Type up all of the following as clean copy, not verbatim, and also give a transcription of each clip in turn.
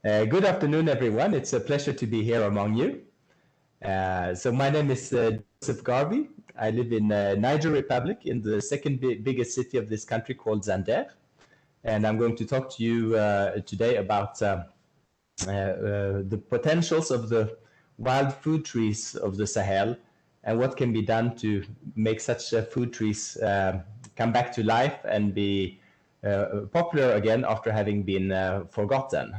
Good afternoon, everyone. It's a pleasure to be here among you. So my name is Josef Garvi. I live in Niger Republic in the second biggest city of this country called Zander. And I'm going to talk to you today about the potentials of the wild food trees of the Sahel and what can be done to make such food trees come back to life and be popular again after having been forgotten.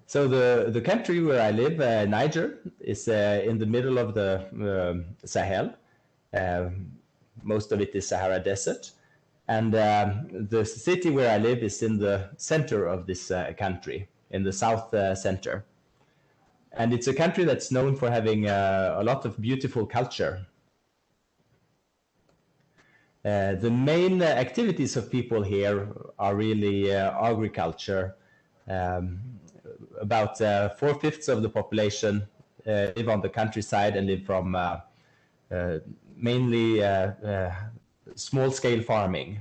So the country where I live, Niger, is in the middle of the Sahel. Most of it is Sahara Desert. And the city where I live is in the center of this country, in the south center. And it's a country that's known for having a lot of beautiful culture. The main activities of people here are really agriculture. About 4/5 of the population live on the countryside and live from mainly small-scale farming,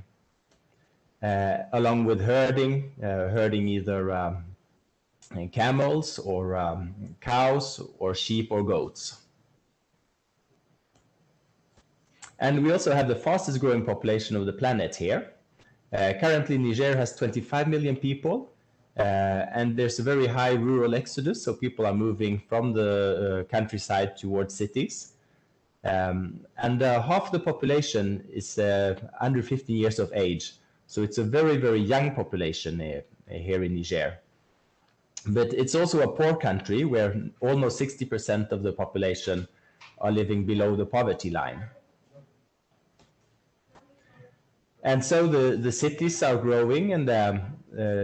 along with herding either camels or cows or sheep or goats. And we also have the fastest growing population of the planet here. Currently, Niger has 25 million people. And there's a very high rural exodus, so people are moving from the countryside towards cities. And half the population is under 50 years of age. So it's a very, very young population here in Niger. But it's also a poor country where almost 60% of the population are living below the poverty line. And so the cities are growing and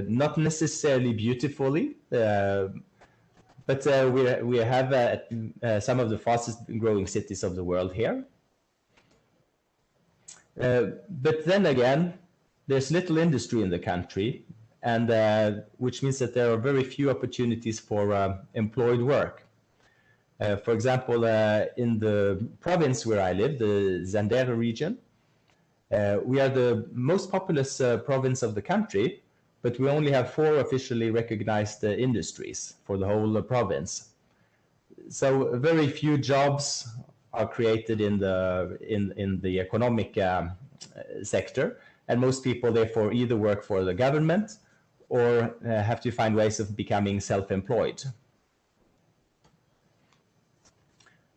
not necessarily beautifully, but we have some of the fastest growing cities of the world here. But then again, there's little industry in the country, and which means that there are very few opportunities for employed work. For example, in the province where I live, the Zander region, we are the most populous province of the country, but we only have 4 officially recognized industries for the whole province. So very few jobs are created in the economic sector, and most people therefore either work for the government or have to find ways of becoming self-employed.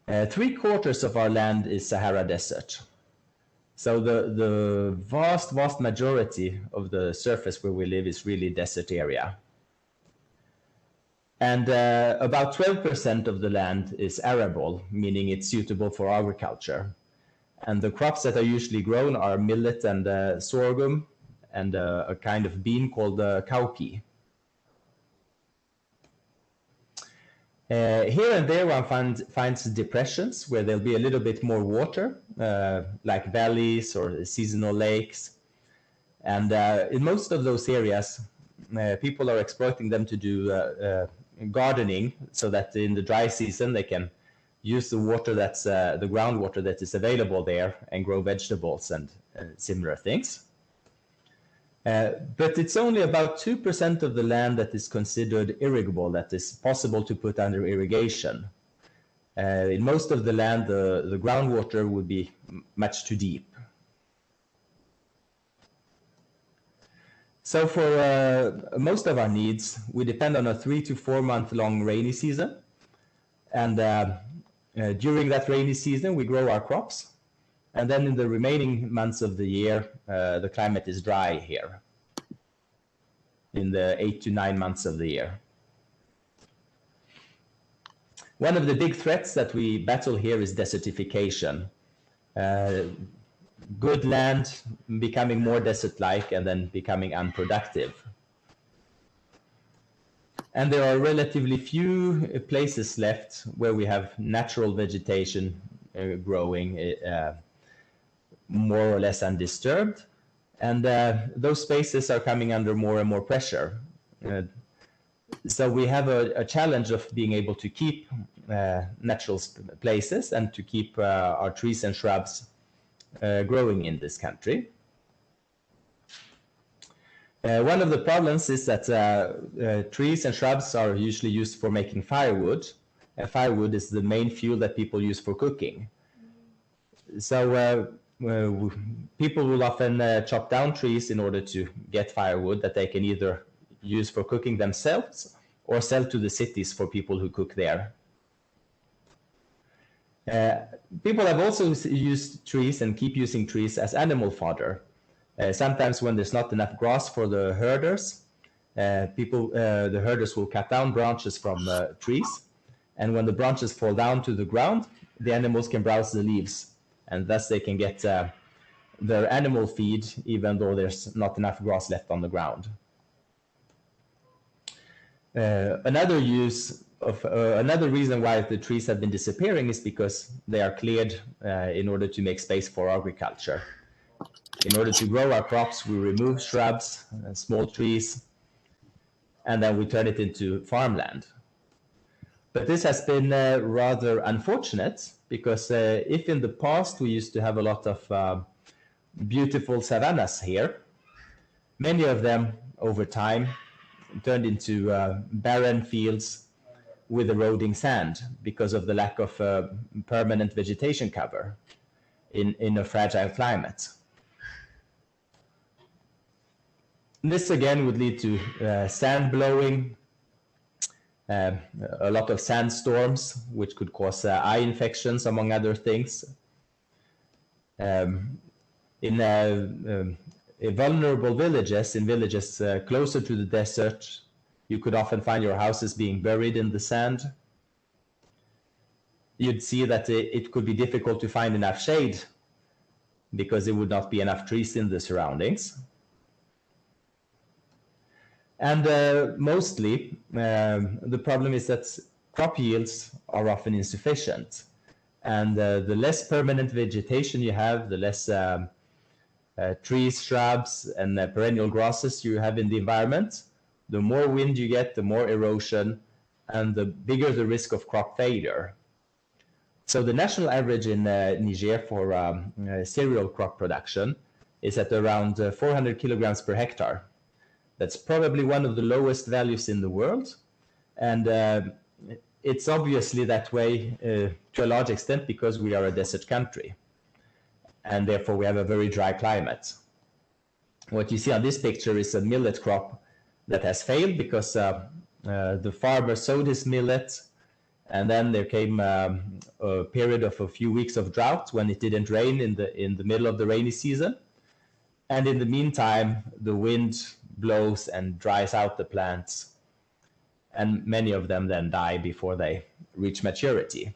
3/4 of our land is Sahara Desert. So the vast majority of the surface where we live is really desert area. And about 12% of the land is arable, meaning it's suitable for agriculture. And the crops that are usually grown are millet and sorghum and a kind of bean called cowpea. Here and there one finds depressions where there'll be a little bit more water, like valleys or seasonal lakes. And in most of those areas, people are exploiting them to do gardening so that in the dry season they can use the water that's the groundwater that is available there and grow vegetables and similar things. But it's only about 2% of the land that is considered irrigable, that is possible to put under irrigation. In most of the land, the groundwater would be much too deep. So for most of our needs, we depend on a 3 to 4 month long rainy season. And during that rainy season, we grow our crops. And then in the remaining months of the year, the climate is dry here in the 8 to 9 months of the year. One of the big threats that we battle here is desertification. Good land becoming more desert-like and then becoming unproductive. And there are relatively few places left where we have natural vegetation growing more or less undisturbed, and those spaces are coming under more and more pressure. So we have a challenge of being able to keep natural places and to keep our trees and shrubs growing in this country. One of the problems is that trees and shrubs are usually used for making firewood, and firewood is the main fuel that people use for cooking. So people will often chop down trees in order to get firewood that they can either use for cooking themselves or sell to the cities for people who cook there. People have also used trees and keep using trees as animal fodder. Sometimes when there's not enough grass for the herders, the herders will cut down branches from trees, and when the branches fall down to the ground, the animals can browse the leaves, and thus they can get their animal feed even though there's not enough grass left on the ground. Another reason why the trees have been disappearing is because they are cleared in order to make space for agriculture. In order to grow our crops, we remove shrubs, small trees, and then we turn it into farmland. But this has been rather unfortunate because if in the past we used to have a lot of beautiful savannas here, many of them over time turned into barren fields with eroding sand because of the lack of permanent vegetation cover in a fragile climate. This again would lead to sand blowing, a lot of sandstorms, which could cause eye infections, among other things. In vulnerable villages, in villages closer to the desert, you could often find your houses being buried in the sand. You'd see that it could be difficult to find enough shade because there would not be enough trees in the surroundings. And mostly, the problem is that crop yields are often insufficient. And the less permanent vegetation you have, the less trees, shrubs, and perennial grasses you have in the environment, the more wind you get, the more erosion, and the bigger the risk of crop failure. So the national average in Niger for cereal crop production is at around 400 kilograms per hectare. That's probably one of the lowest values in the world. And it's obviously that way to a large extent because we are a desert country. And therefore we have a very dry climate. What you see on this picture is a millet crop that has failed because the farmer sowed his millet, and then there came a period of a few weeks of drought when it didn't rain in the middle of the rainy season. And in the meantime, the wind blows and dries out the plants, and many of them then die before they reach maturity.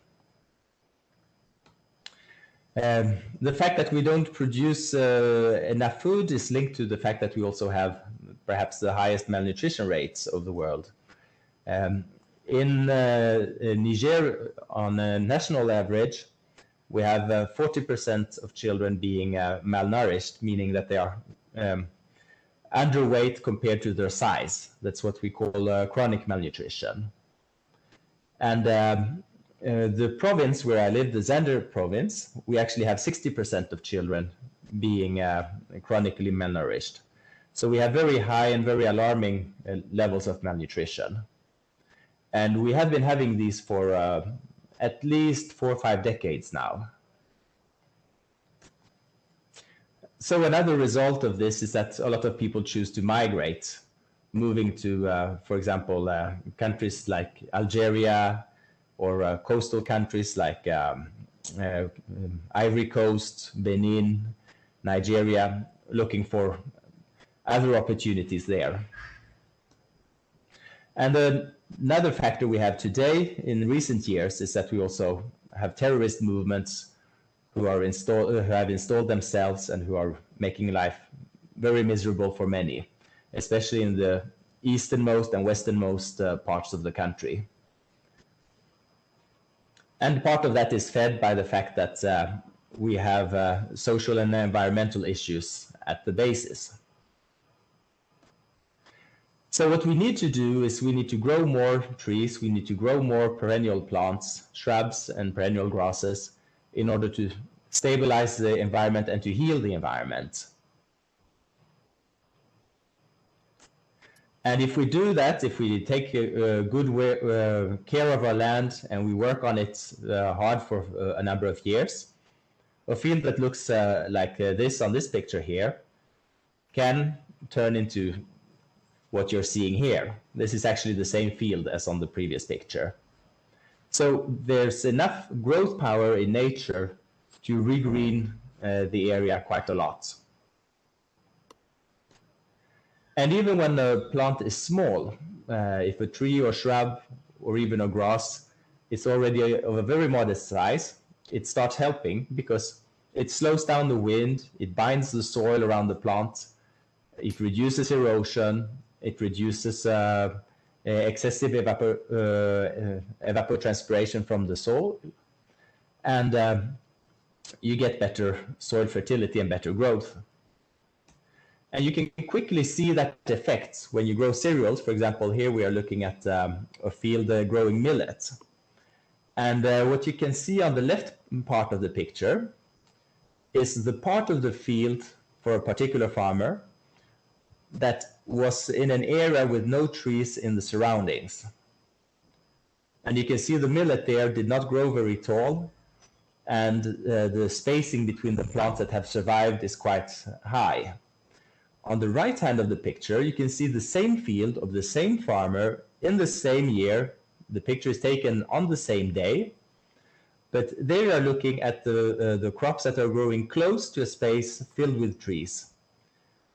The fact that we don't produce enough food is linked to the fact that we also have perhaps the highest malnutrition rates of the world. In Niger, on a national average, we have 40% of children being malnourished, meaning that they are underweight compared to their size. That's what we call chronic malnutrition. And the province where I live, the Zander province, we actually have 60% of children being chronically malnourished. So we have very high and very alarming levels of malnutrition. And we have been having these for at least 4 or 5 decades now. So another result of this is that a lot of people choose to migrate, moving to, for example, countries like Algeria or coastal countries like Ivory Coast, Benin, Nigeria, looking for other opportunities there. And another factor we have today in recent years is that we also have terrorist movements who have installed themselves and who are making life very miserable for many, especially in the easternmost and westernmost parts of the country. And part of that is fed by the fact that we have social and environmental issues at the basis. So what we need to do is we need to grow more trees, we need to grow more perennial plants, shrubs and perennial grasses in order to stabilize the environment and to heal the environment. And if we do that, if we take good care of our land and we work on it hard for a number of years, a field that looks like this on this picture here can turn into what you're seeing here. This is actually the same field as on the previous picture. So there's enough growth power in nature to regreen the area quite a lot. And even when the plant is small, if a tree or shrub or even a grass is already of a very modest size, it starts helping because it slows down the wind, it binds the soil around the plant, it reduces erosion, it reduces excessive evapotranspiration from the soil, and you get better soil fertility and better growth. And you can quickly see that effect when you grow cereals. For example, here we are looking at a field growing millet. And what you can see on the left part of the picture is the part of the field for a particular farmer that was in an area with no trees in the surroundings. And you can see the millet there did not grow very tall, and the spacing between the plants that have survived is quite high. On the right hand of the picture, you can see the same field of the same farmer in the same year. The picture is taken on the same day, but they are looking at the crops that are growing close to a space filled with trees.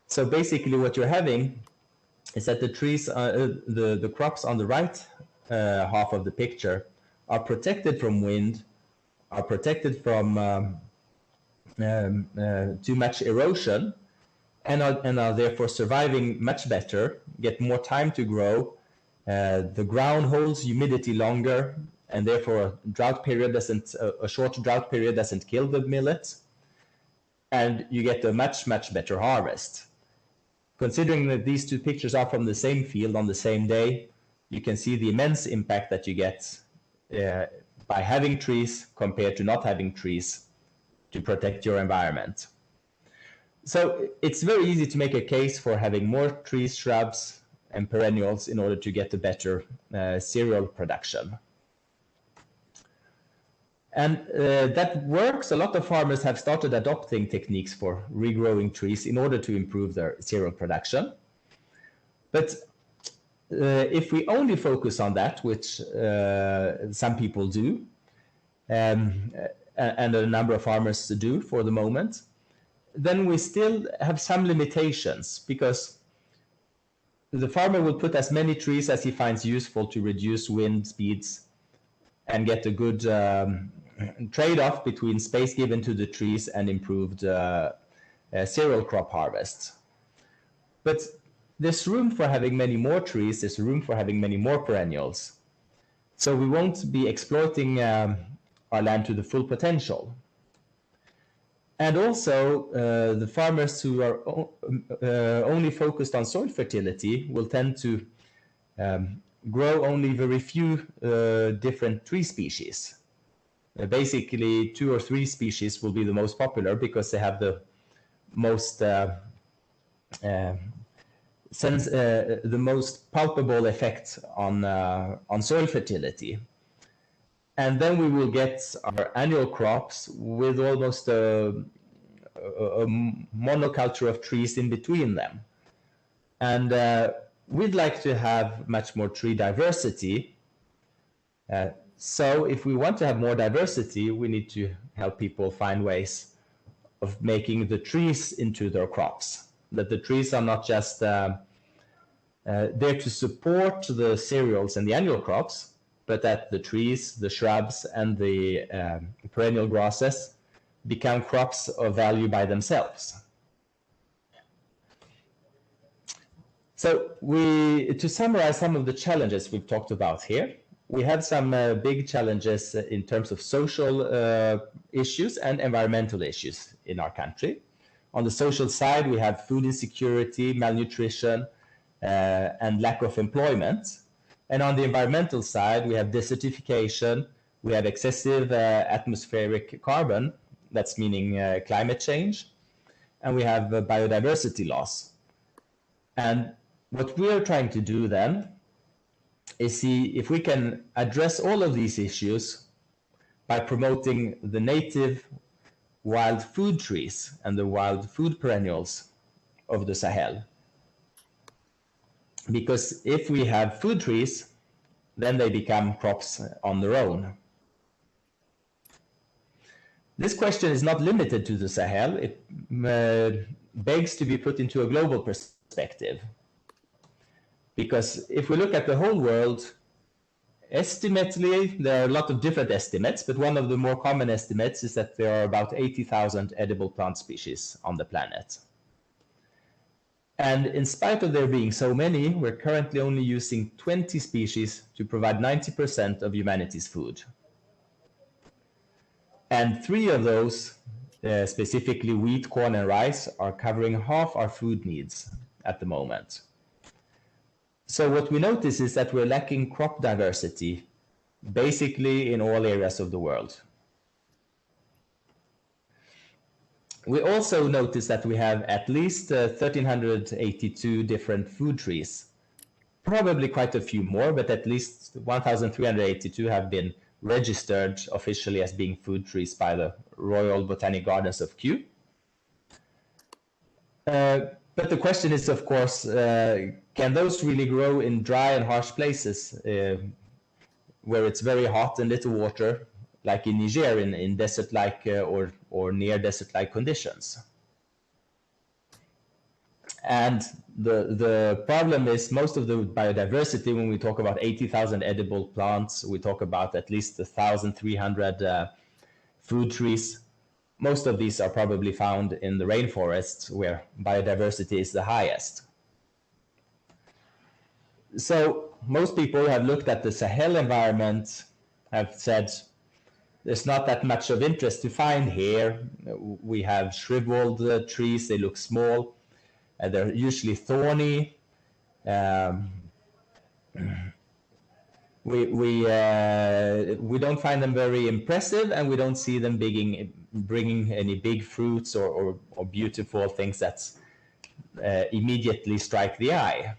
So basically what you're having is that the trees, the crops on the right half of the picture are protected from wind, are protected from too much erosion, and are therefore surviving much better, get more time to grow. The ground holds humidity longer, and therefore a short drought period doesn't kill the millet, and you get a much better harvest. Considering that these two pictures are from the same field on the same day, you can see the immense impact that you get by having trees compared to not having trees to protect your environment. So it's very easy to make a case for having more trees, shrubs, and perennials in order to get a better cereal production. And that works. A lot of farmers have started adopting techniques for regrowing trees in order to improve their cereal production. But if we only focus on that, which some people do, and a number of farmers do for the moment, then we still have some limitations, because the farmer will put as many trees as he finds useful to reduce wind speeds and get a good trade-off between space given to the trees and improved cereal crop harvests. But there's room for having many more trees, there's room for having many more perennials. So we won't be exploiting our land to the full potential. And also, the farmers who are only focused on soil fertility will tend to grow only very few different tree species. Basically, 2 or 3 species will be the most popular because they have the most the most palpable effect on soil fertility. And then we will get our annual crops with almost a monoculture of trees in between them. And we'd like to have much more tree diversity. So if we want to have more diversity, we need to help people find ways of making the trees into their crops. That the trees are not just there to support the cereals and the annual crops, but that the trees, the shrubs, and the perennial grasses become crops of value by themselves. So to summarize some of the challenges we've talked about here, we have some big challenges in terms of social issues and environmental issues in our country. On the social side, we have food insecurity, malnutrition, and lack of employment. And on the environmental side, we have desertification, we have excessive atmospheric carbon, that's meaning climate change, and we have biodiversity loss. And What we are trying to do then is see if we can address all of these issues by promoting the native wild food trees and the wild food perennials of the Sahel. Because if we have food trees, then they become crops on their own. This question is not limited to the Sahel. It begs to be put into a global perspective. Because if we look at the whole world, estimately, there are a lot of different estimates, but one of the more common estimates is that there are about 80,000 edible plant species on the planet. And in spite of there being so many, we're currently only using 20 species to provide 90% of humanity's food. And 3 of those, specifically wheat, corn, and rice, are covering half our food needs at the moment. So what we notice is that we're lacking crop diversity, basically in all areas of the world. We also notice that we have at least 1,382 different food trees, probably quite a few more, but at least 1,382 have been registered officially as being food trees by the Royal Botanic Gardens of Kew. But the question is, of course, can those really grow in dry and harsh places where it's very hot and little water, like in Niger, in desert-like or near desert-like conditions? And the problem is most of the biodiversity, when we talk about 80,000 edible plants, we talk about at least 1,300 food trees. Most of these are probably found in the rainforests where biodiversity is the highest. So most people have looked at the Sahel environment, have said, there's not that much of interest to find here. We have shriveled trees, they look small, they're usually thorny. We don't find them very impressive, and we don't see them bringing any big fruits or beautiful things that immediately strike the eye.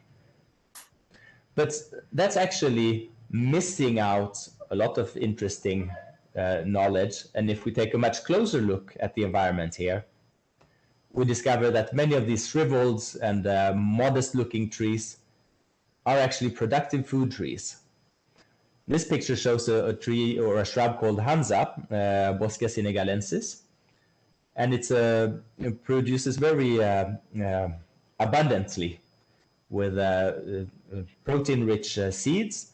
But that's actually missing out a lot of interesting knowledge. And if we take a much closer look at the environment here, we discover that many of these shriveled and modest-looking trees are actually productive food trees. This picture shows a tree or a shrub called Hansa, Boscia senegalensis, and it produces very abundantly with protein-rich seeds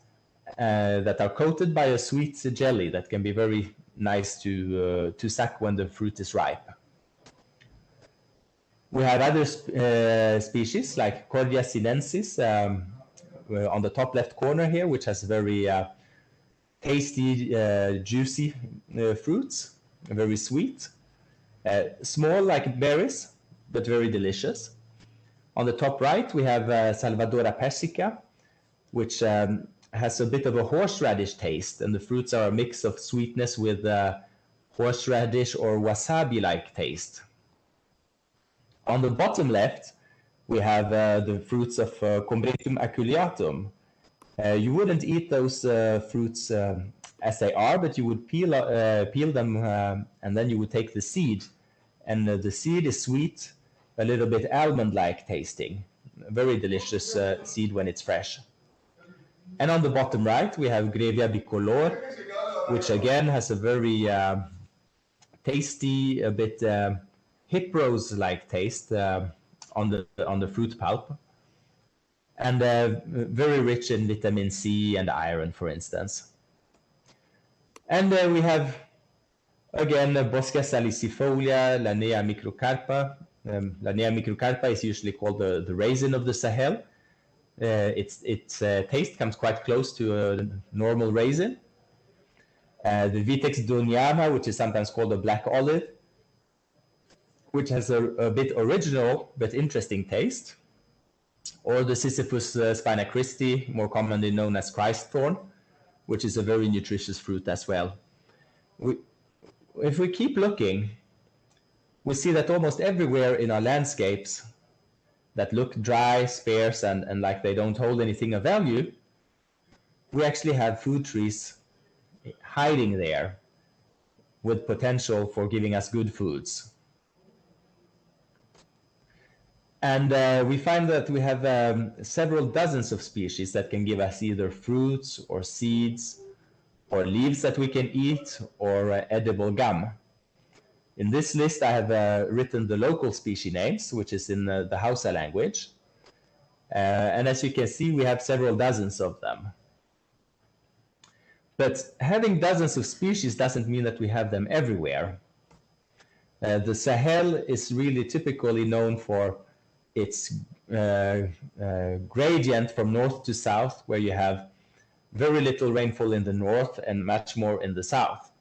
that are coated by a sweet jelly that can be very nice to suck when the fruit is ripe. We have other species like Cordia sinensis on the top left corner here, which has very tasty, juicy fruits, very sweet, small like berries, but very delicious. On the top right, we have Salvadora persica, which has a bit of a horseradish taste, and the fruits are a mix of sweetness with horseradish or wasabi-like taste. On the bottom left, we have the fruits of Kombuchum aculeatum. You wouldn't eat those fruits as they are, but you would peel them and then you would take the seed. And the seed is sweet, a little bit almond-like tasting. A very delicious seed when it's fresh. And on the bottom right, we have Grevia bicolor, which again has a very tasty, a bit hip rose-like taste on the fruit pulp, and very rich in vitamin C and iron, for instance. And we have again Boscia salicifolia, Lanea microcarpa. Lanea microcarpa is usually called the raisin of the Sahel. Its taste comes quite close to a normal raisin. The Vitex doniana, which is sometimes called a black olive, which has a bit original but interesting taste. Or the Sisyphus spina Christi, more commonly known as Christ thorn, which is a very nutritious fruit as well. If we keep looking, we see that almost everywhere in our landscapes, that look dry, sparse, and like they don't hold anything of value, we actually have food trees hiding there with potential for giving us good foods. And we find that we have several dozens of species that can give us either fruits or seeds or leaves that we can eat or edible gum. In this list, I have written the local species names, which is in the Hausa language. And as you can see, we have several dozens of them. But having dozens of species doesn't mean that we have them everywhere. The Sahel is really typically known for its gradient from north to south, where you have very little rainfall in the north and much more in the south.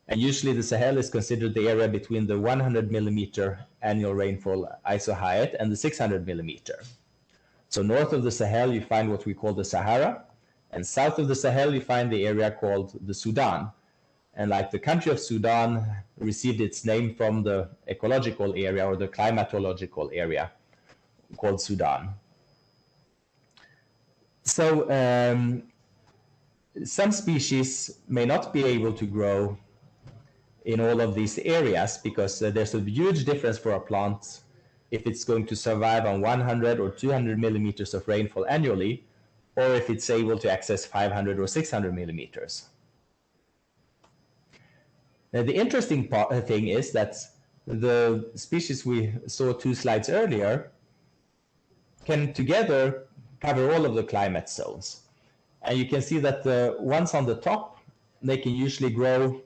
And usually the Sahel is considered the area between the 100 millimeter annual rainfall isohyet and the 600 millimeter. So north of the Sahel, you find what we call the Sahara, and south of the Sahel, you find the area called the Sudan. And like the country of Sudan received its name from the ecological area or the climatological area called Sudan. So some species may not be able to grow in all of these areas because there's a huge difference for a plant if it's going to survive on 100 or 200 millimeters of rainfall annually, or if it's able to access 500 or 600 millimeters. Now, the interesting thing is that the species we saw 2 slides earlier can together cover all of the climate zones. And you can see that the ones on the top, they can usually grow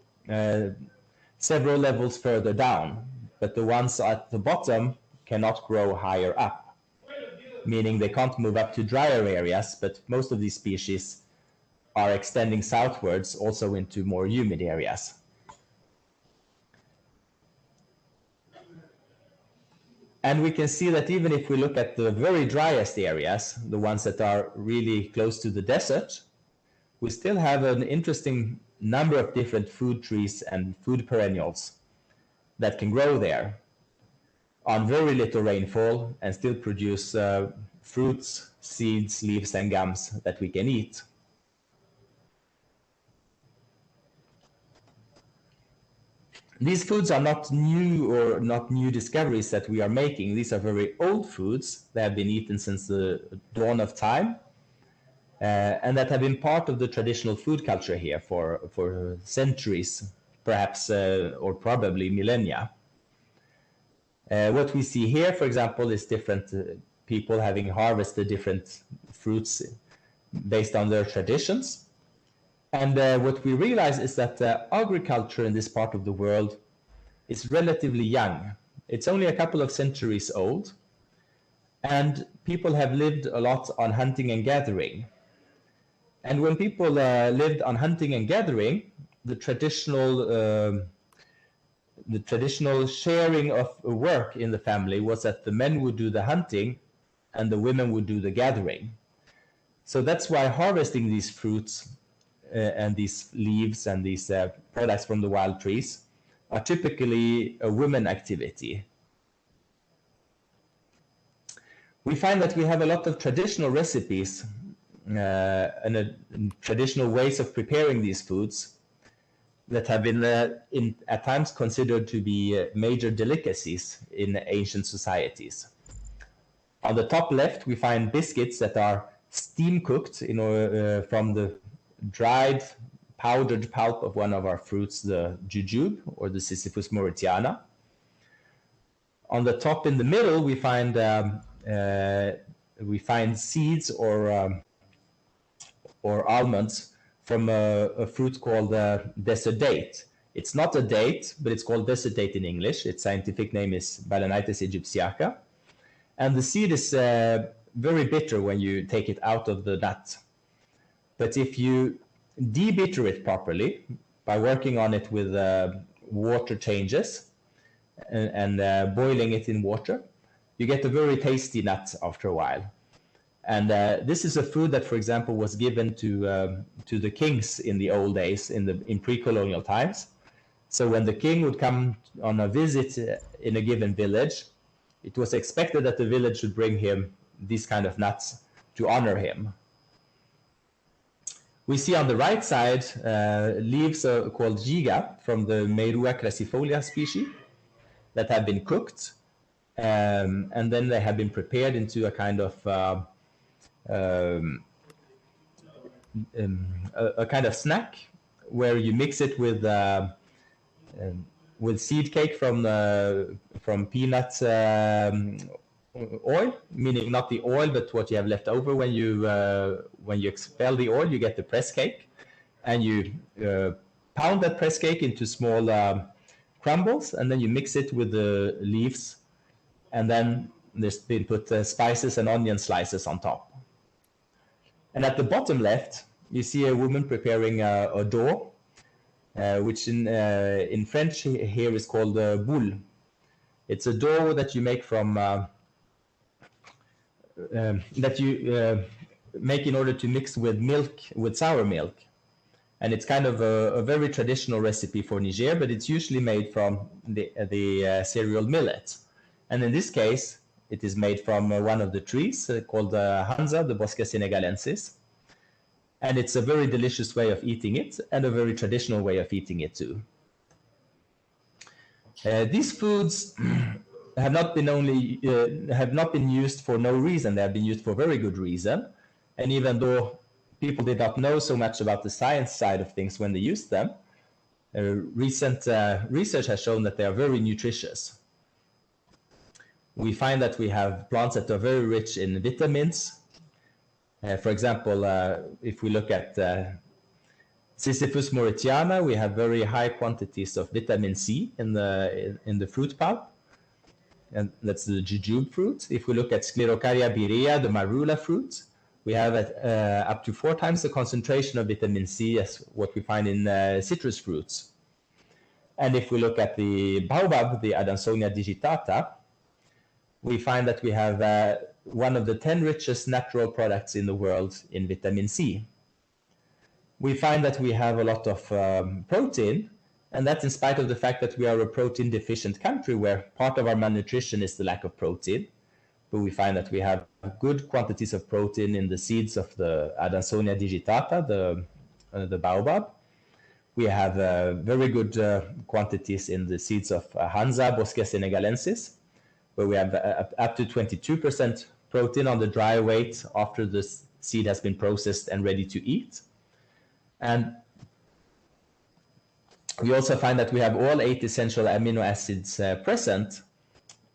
several levels further down, but the ones at the bottom cannot grow higher up, meaning they can't move up to drier areas, but most of these species are extending southwards also into more humid areas. And we can see that even if we look at the very driest areas, the ones that are really close to the desert, we still have an interesting number of different food trees and food perennials that can grow there on very little rainfall and still produce fruits, seeds, leaves, and gums that we can eat. These foods are not new discoveries that we are making. These are very old foods that have been eaten since the dawn of time, and that have been part of the traditional food culture here for centuries, perhaps, or probably millennia. What we see here, for example, is different people having harvested different fruits based on their traditions. And what we realize is that agriculture in this part of the world is relatively young. It's only a couple of centuries old, and people have lived a lot on hunting and gathering. And when people lived on hunting and gathering, the traditional sharing of work in the family was that the men would do the hunting and the women would do the gathering. So that's why harvesting these fruits and these leaves and these products from the wild trees are typically a women activity. We find that we have a lot of traditional recipes and traditional ways of preparing these foods that have been at times considered to be major delicacies in ancient societies. On the top left, we find biscuits that are steam cooked from the dried powdered pulp of one of our fruits, the jujube or the Sisyphus mauritiana. On the top in the middle, we find seeds or almonds from a fruit called desert date. It's not a date, but it's called desert date in English. Its scientific name is Balanitis egyptiaca. And the seed is very bitter when you take it out of the nut. But if you debitter it properly by working on it with water changes and boiling it in water, you get a very tasty nut after a while. And this is a food that, for example, was given to the kings in the old days, in pre-colonial times. So when the king would come on a visit in a given village, it was expected that the village should bring him these kind of nuts to honor him. We see on the right side leaves called giga from the Meirua crassifolia species that have been cooked, and then they have been prepared into a kind of a kind of snack where you mix it with seed cake from peanut oil, meaning not the oil, but what you have left over when you expel the oil, you get the press cake, and you pound that press cake into small crumbles, and then you mix it with the leaves, and then there's been put spices and onion slices on top. And at the bottom left, you see a woman preparing a dough, which in French here is called boule. It's a dough that you make from make in order to mix with milk, with sour milk. And it's kind of a very traditional recipe for Niger, but it's usually made from the cereal millet. And in this case, it is made from one of the trees called Hansa, the Bosca senegalensis. And it's a very delicious way of eating it, and a very traditional way of eating it too. These foods have not been used for no reason. They have been used for very good reason. And even though people did not know so much about the science side of things when they used them, recent research has shown that they are very nutritious. We find that we have plants that are very rich in vitamins. For example, if we look at Sisyphus mauritiana, we have very high quantities of vitamin C in the fruit pulp, and that's the jujube fruit. If we look at Sclerocarya birea, the marula fruit, we have up to 4 times the concentration of vitamin C as what we find in citrus fruits. And if we look at the baobab, the Adansonia digitata, we find that we have one of the 10 richest natural products in the world in vitamin C. We find that we have a lot of protein, and that's in spite of the fact that we are a protein deficient country where part of our malnutrition is the lack of protein. But we find that we have good quantities of protein in the seeds of the Adansonia digitata, the baobab. We have very good quantities in the seeds of Hansa, Bosca senegalensis, where we have up to 22% protein on the dry weight after the seed has been processed and ready to eat. And we also find that we have all 8 essential amino acids present,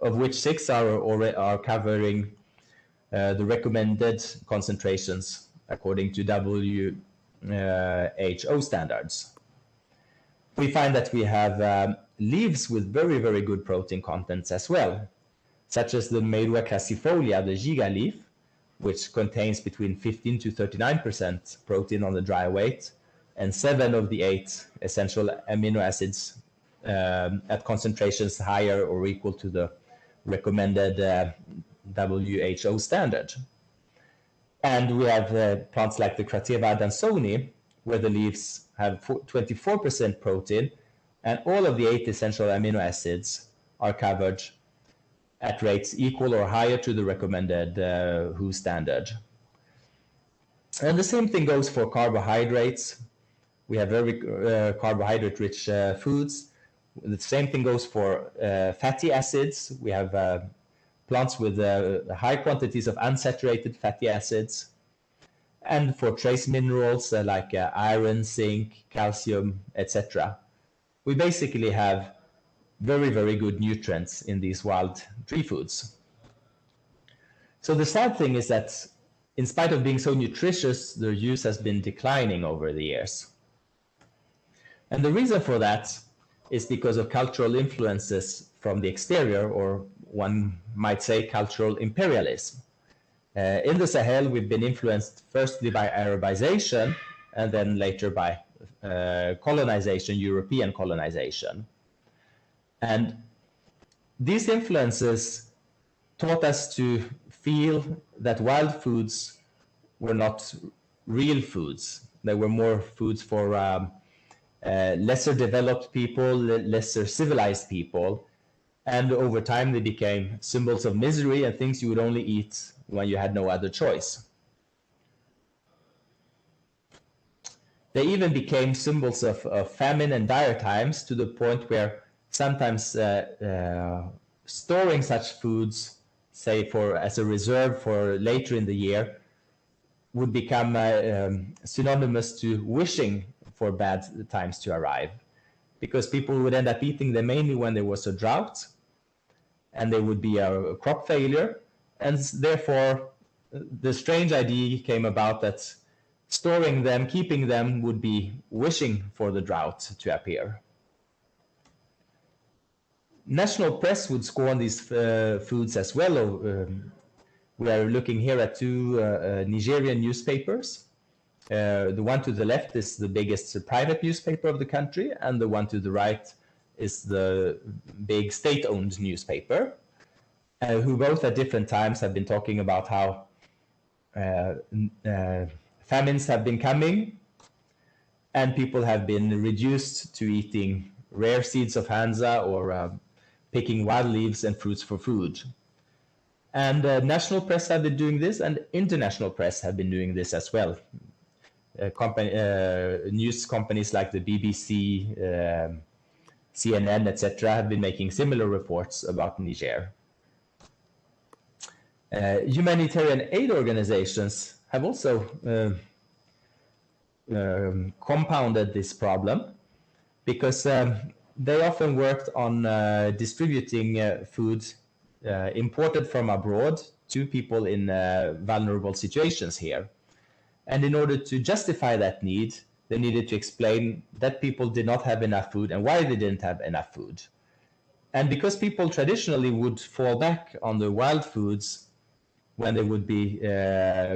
of which 6 are covering the recommended concentrations according to WHO standards. We find that we have leaves with very, very good protein contents as well, such as the Meirua crassifolia, the giga leaf, which contains between 15 to 39% protein on the dry weight, and 7 of the 8 essential amino acids at concentrations higher or equal to the recommended WHO standard. And we have plants like the Crateva adansoni, where the leaves have 24% protein, and all of the 8 essential amino acids are covered at rates equal or higher to the recommended WHO standard. And the same thing goes for carbohydrates. We have very carbohydrate-rich foods. The same thing goes for fatty acids. We have plants with high quantities of unsaturated fatty acids. And for trace minerals like iron, zinc, calcium, etc. We basically have very, very good nutrients in these wild tree foods. So the sad thing is that in spite of being so nutritious, their use has been declining over the years. And the reason for that is because of cultural influences from the exterior, or one might say cultural imperialism. In the Sahel, we've been influenced firstly by Arabization and then later by colonization, European colonization. And these influences taught us to feel that wild foods were not real foods. They were more foods for lesser developed people, lesser civilized people. And over time, they became symbols of misery and things you would only eat when you had no other choice. They even became symbols of famine and dire times, to the point where sometimes storing such foods, say as a reserve for later in the year, would become synonymous to wishing for bad times to arrive, because people would end up eating them mainly when there was a drought and there would be a crop failure. And therefore, the strange idea came about that storing them, keeping them, would be wishing for the drought to appear. National press would scorn these foods as well. We are looking here at two Nigerian newspapers. The one to the left is the biggest private newspaper of the country, and the one to the right is the big state-owned newspaper, who both at different times have been talking about how famines have been coming and people have been reduced to eating rare seeds of Hansa or picking wild leaves and fruits for food. And national press have been doing this, and international press have been doing this as well. News companies like the BBC, CNN, etc., have been making similar reports about Niger. Humanitarian aid organizations have also compounded this problem, because they often worked on distributing food imported from abroad to people in vulnerable situations here. And in order to justify that need, they needed to explain that people did not have enough food and why they didn't have enough food. And because people traditionally would fall back on the wild foods when there would be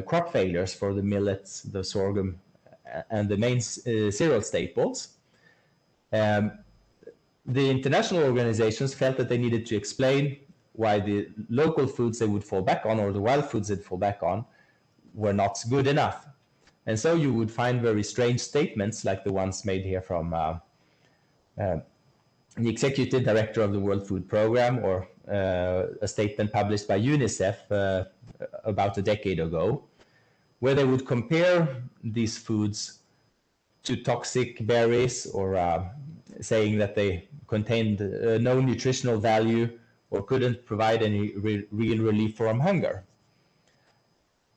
crop failures for the millets, the sorghum, and the main cereal staples, the international organizations felt that they needed to explain why the local foods they would fall back on, or the wild foods they'd fall back on, were not good enough. And so you would find very strange statements like the ones made here from the executive director of the World Food Program, or a statement published by UNICEF about a decade ago, where they would compare these foods to toxic berries, or saying that they contained no nutritional value or couldn't provide any real relief from hunger.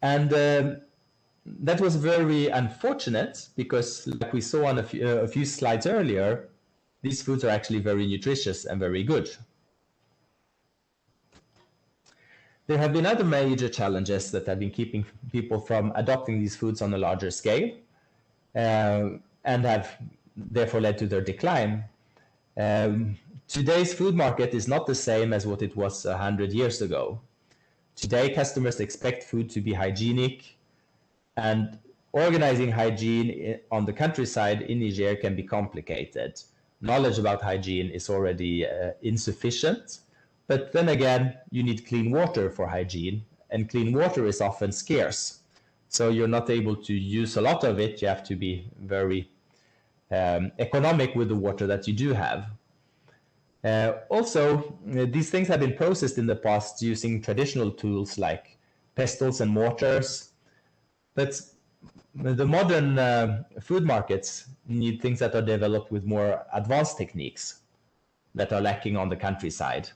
And that was very unfortunate, because like we saw on a few slides earlier, these foods are actually very nutritious and very good. There have been other major challenges that have been keeping people from adopting these foods on a larger scale, and have therefore led to their decline. Today's food market is not the same as what it was 100 years ago. Today, customers expect food to be hygienic, and organizing hygiene on the countryside in Niger can be complicated. Knowledge about hygiene is already insufficient, but then again, you need clean water for hygiene, and clean water is often scarce. So you're not able to use a lot of it. You have to be very economic with the water that you do have. Also, these things have been processed in the past using traditional tools like pestles and mortars, but the modern food markets need things that are developed with more advanced techniques that are lacking on the countryside.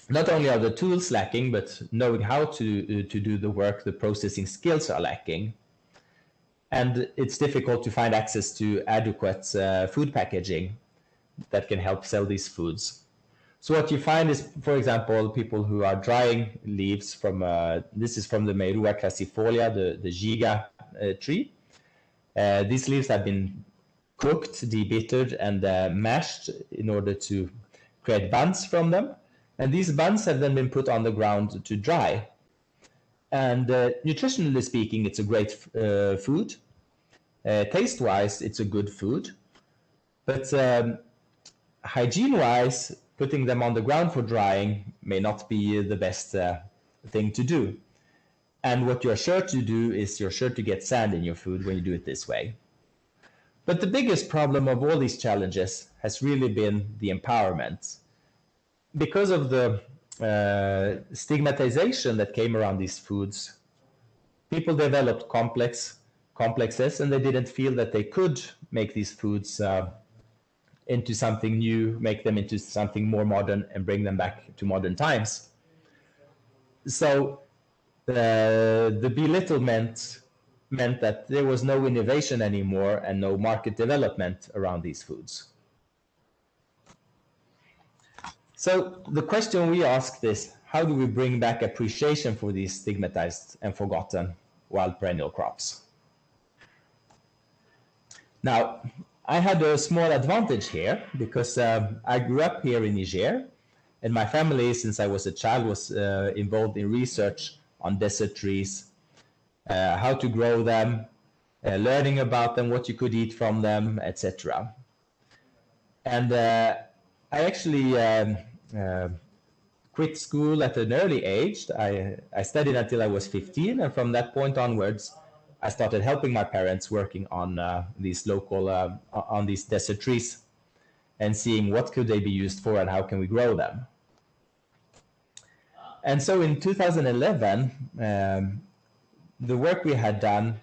Not only are the tools lacking, but knowing how to do the work, the processing skills are lacking. And it's difficult to find access to adequate food packaging that can help sell these foods. So what you find is, for example, people who are drying leaves from, this is from the Meirua crassifolia, the giga tree. These leaves have been cooked, debittered, and mashed in order to create buns from them. And these buns have then been put on the ground to dry. And nutritionally speaking, it's a great food. Taste-wise, it's a good food. But hygiene-wise, putting them on the ground for drying may not be the best thing to do. And what you're sure to do is you're sure to get sand in your food when you do it this way. But the biggest problem of all these challenges has really been the empowerment. Because of the stigmatization that came around these foods, people developed complexes, and they didn't feel that they could make these foods into something new, make them into something more modern, and bring them back to modern times. So the belittlement meant that there was no innovation anymore and no market development around these foods. So the question we asked is, how do we bring back appreciation for these stigmatized and forgotten wild perennial crops? Now, I had a small advantage here because I grew up here in Niger, and my family, since I was a child, was involved in research on desert trees, how to grow them, learning about them, what you could eat from them, etc. And I actually quit school at an early age. I studied until I was 15, and from that point onwards, I started helping my parents working on these local, on these desert trees, and seeing what could they be used for and how can we grow them. And so in 2011, the work we had done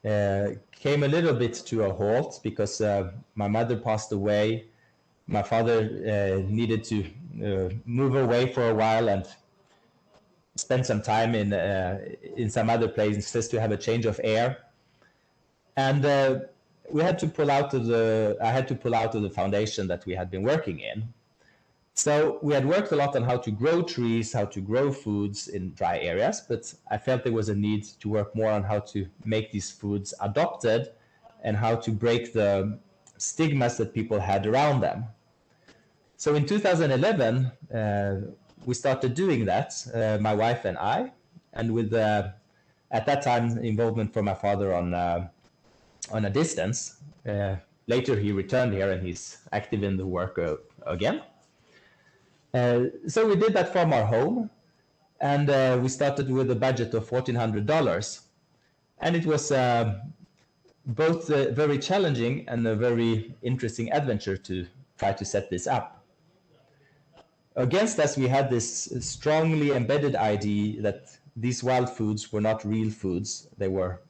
came a little bit to a halt because my mother passed away. My father needed to move away for a while and spend some time in some other places to have a change of air. And we had to pull out of I had to pull out of the foundation that we had been working in. So we had worked a lot on how to grow trees, how to grow foods in dry areas, but I felt there was a need to work more on how to make these foods adopted and how to break the stigmas that people had around them. So in 2011, we started doing that, my wife and I, and with, at that time, involvement from my father on a distance. Later he returned here and he's active in the work again. So we did that from our home, and we started with a budget of $1,400. And it was both very challenging and a very interesting adventure to try to set this up. Against us, we had this strongly embedded idea that these wild foods were not real foods. They were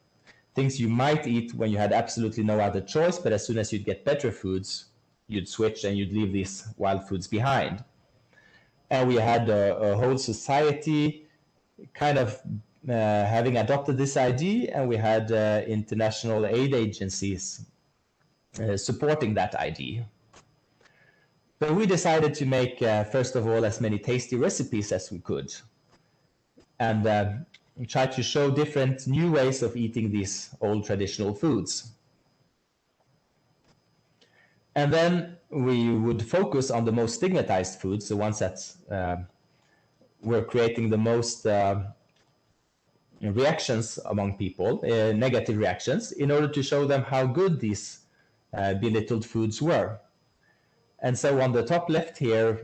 things you might eat when you had absolutely no other choice, but as soon as you'd get better foods, you'd switch and you'd leave these wild foods behind. And we had a whole society kind of having adopted this idea, and we had international aid agencies supporting that idea. But we decided to make, first of all, as many tasty recipes as we could, and try to show different new ways of eating these old traditional foods. And then we would focus on the most stigmatized foods, the ones that were creating the most reactions among people, negative reactions, in order to show them how good these belittled foods were. And so on the top left here,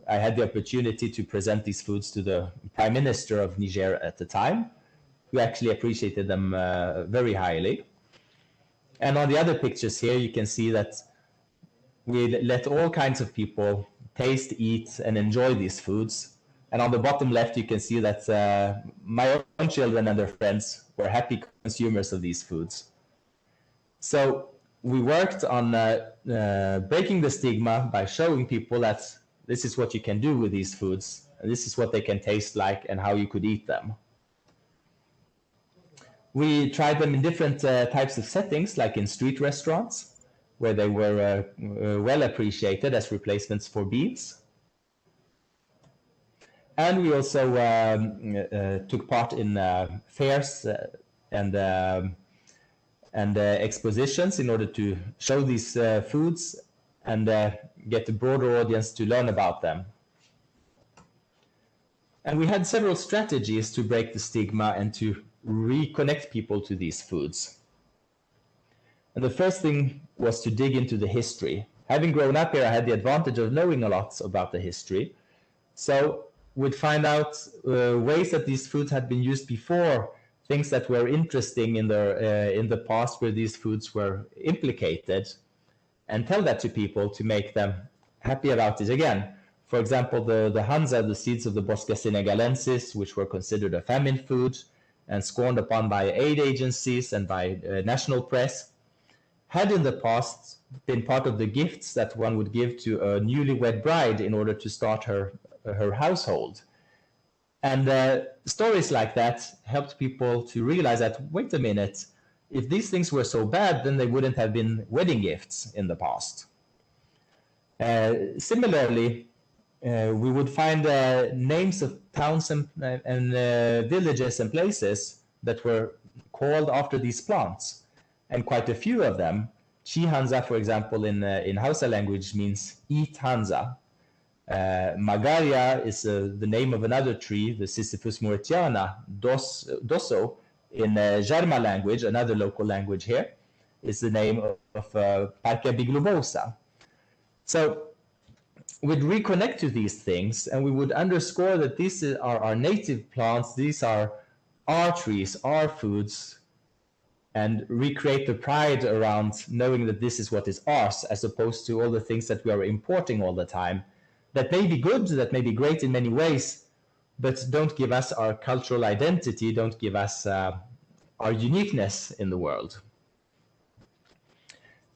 I had the opportunity to present these foods to the Prime Minister of Niger at the time, who actually appreciated them very highly. And on the other pictures here, you can see that we let all kinds of people taste, eat, and enjoy these foods. And on the bottom left, you can see that my own children and their friends were happy consumers of these foods. So we worked on breaking the stigma by showing people that this is what you can do with these foods, and this is what they can taste like and how you could eat them. We tried them in different types of settings, like in street restaurants, where they were well appreciated as replacements for beans. And we also took part in fairs and expositions in order to show these foods and get a broader audience to learn about them. And we had several strategies to break the stigma and to reconnect people to these foods. And the first thing was to dig into the history. Having grown up here, I had the advantage of knowing a lot about the history. So we'd find out ways that these foods had been used before things that were interesting in the past where these foods were implicated, and tell that to people to make them happy about it again. For example, the Hanza, the seeds of the Bosca senegalensis, which were considered a famine food and scorned upon by aid agencies and by national press, had in the past been part of the gifts that one would give to a newlywed bride in order to start her household. And stories like that helped people to realize that, wait a minute, if these things were so bad, then they wouldn't have been wedding gifts in the past. Similarly, we would find names of towns and villages and places that were called after these plants, and quite a few of them. Chi Hanza, for example, in Hausa language means eat Hanza. Magaria is the name of another tree, the Sisyphus mauritiana. Dosso, in Jarma language, another local language here, is the name of Parca biglobosa. So we'd reconnect to these things, and we would underscore that these are our native plants, these are our trees, our foods, and recreate the pride around knowing that this is what is ours, as opposed to all the things that we are importing all the time, that may be good, that may be great in many ways, but don't give us our cultural identity, don't give us our uniqueness in the world.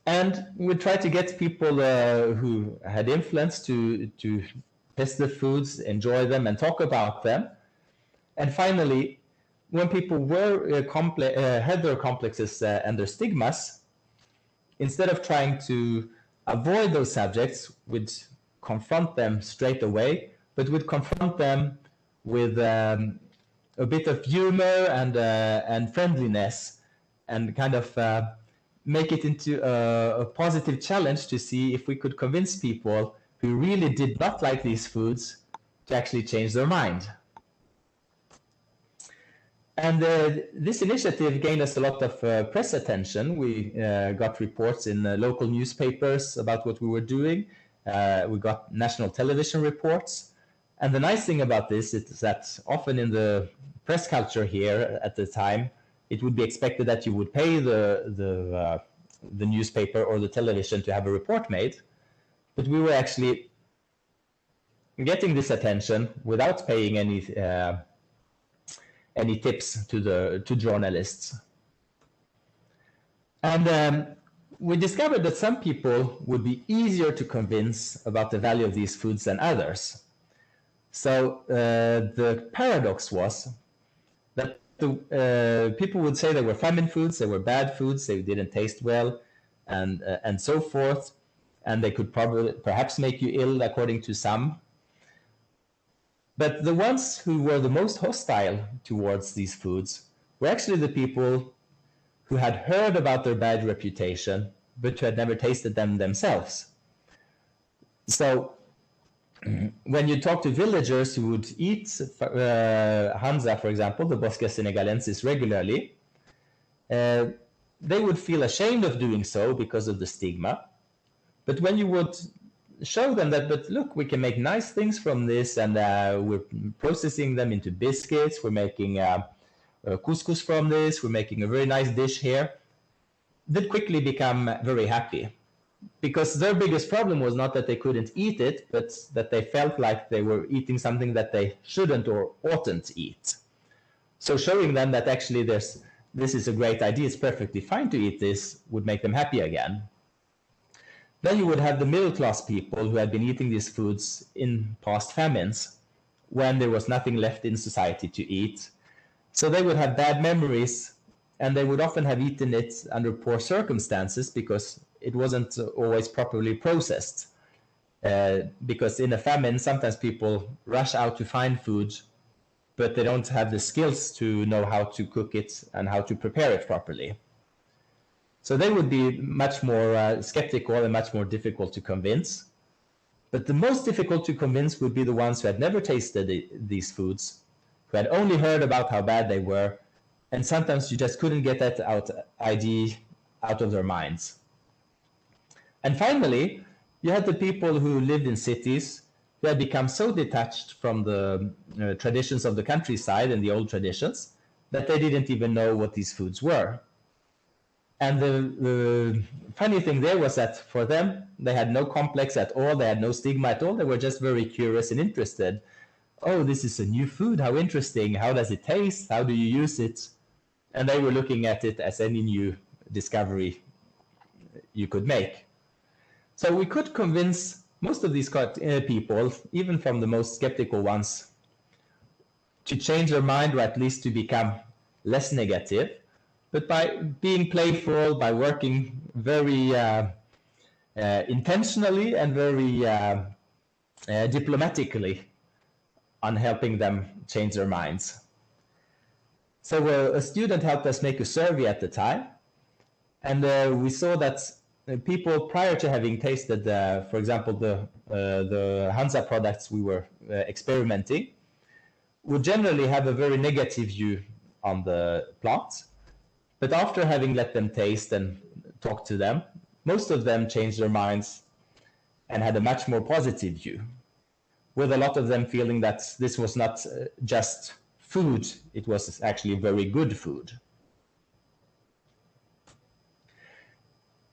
And we try to get people who had influence to test the foods, enjoy them, and talk about them. And finally, when people were had their complexes and their stigmas, instead of trying to avoid those subjects, we'd confront them straight away, but we'd confront them with a bit of humor and friendliness, and kind of make it into a positive challenge to see if we could convince people who really did not like these foods to actually change their mind. And this initiative gained us a lot of press attention. We got reports in local newspapers about what we were doing. We got national television reports. And the nice thing about this is that often in the press culture here at the time, it would be expected that you would pay the newspaper or the television to have a report made. But we were actually getting this attention without paying any tips to journalists. And we discovered that some people would be easier to convince about the value of these foods than others. So the paradox was that people would say they were famine foods, they were bad foods, they didn't taste well, and so forth, and they could perhaps make you ill according to some. But the ones who were the most hostile towards these foods were actually the people who had heard about their bad reputation, but who had never tasted them themselves. So when you talk to villagers who would eat Hanza, for example, the Bosca senegalensis, regularly, they would feel ashamed of doing so because of the stigma. But when you would show them that, but look, we can make nice things from this, and we're processing them into biscuits, we're making couscous from this, we're making a very nice dish here, they'd quickly become very happy. Because their biggest problem was not that they couldn't eat it, but that they felt like they were eating something that they shouldn't or oughtn't eat. So showing them that actually this is a great idea, it's perfectly fine to eat this, would make them happy again. Then you would have the middle class people who had been eating these foods in past famines, when there was nothing left in society to eat. So they would have bad memories, and they would often have eaten it under poor circumstances because it wasn't always properly processed. Because in a famine, sometimes people rush out to find food, but they don't have the skills to know how to cook it and how to prepare it properly. So they would be much more skeptical and much more difficult to convince. But the most difficult to convince would be the ones who had never tasted these foods, who had only heard about how bad they were, and sometimes you just couldn't get that idea out of their minds. And finally, you had the people who lived in cities who had become so detached from the traditions of the countryside and the old traditions that they didn't even know what these foods were. And the funny thing there was that for them, they had no complex at all, they had no stigma at all, they were just very curious and interested. Oh, this is a new food, how interesting, how does it taste, how do you use it? And they were looking at it as any new discovery you could make. So we could convince most of these people, even from the most skeptical ones, to change their mind, or at least to become less negative, but by being playful, by working very intentionally and very diplomatically on helping them change their minds. So a student helped us make a survey at the time, and we saw that people prior to having tasted, for example, the Hansa products we were experimenting, would generally have a very negative view on the plant. But after having let them taste and talk to them, most of them changed their minds and had a much more positive view, with a lot of them feeling that this was not just food, it was actually very good food.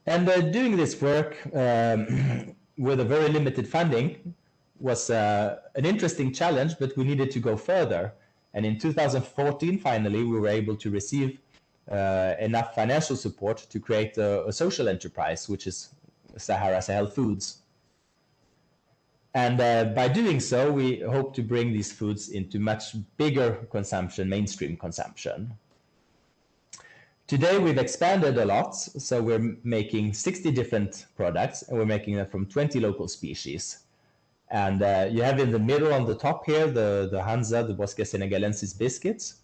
And doing this work with a very limited funding was an interesting challenge, but we needed to go further. And in 2014, finally, we were able to receive enough financial support to create a social enterprise, which is Sahel Foods. And by doing so, we hope to bring these foods into much bigger consumption, mainstream consumption. Today, we've expanded a lot, so we're making 60 different products, and we're making them from 20 local species. And you have in the middle on the top here, the Hansa, the Bosque Senegalensis biscuits,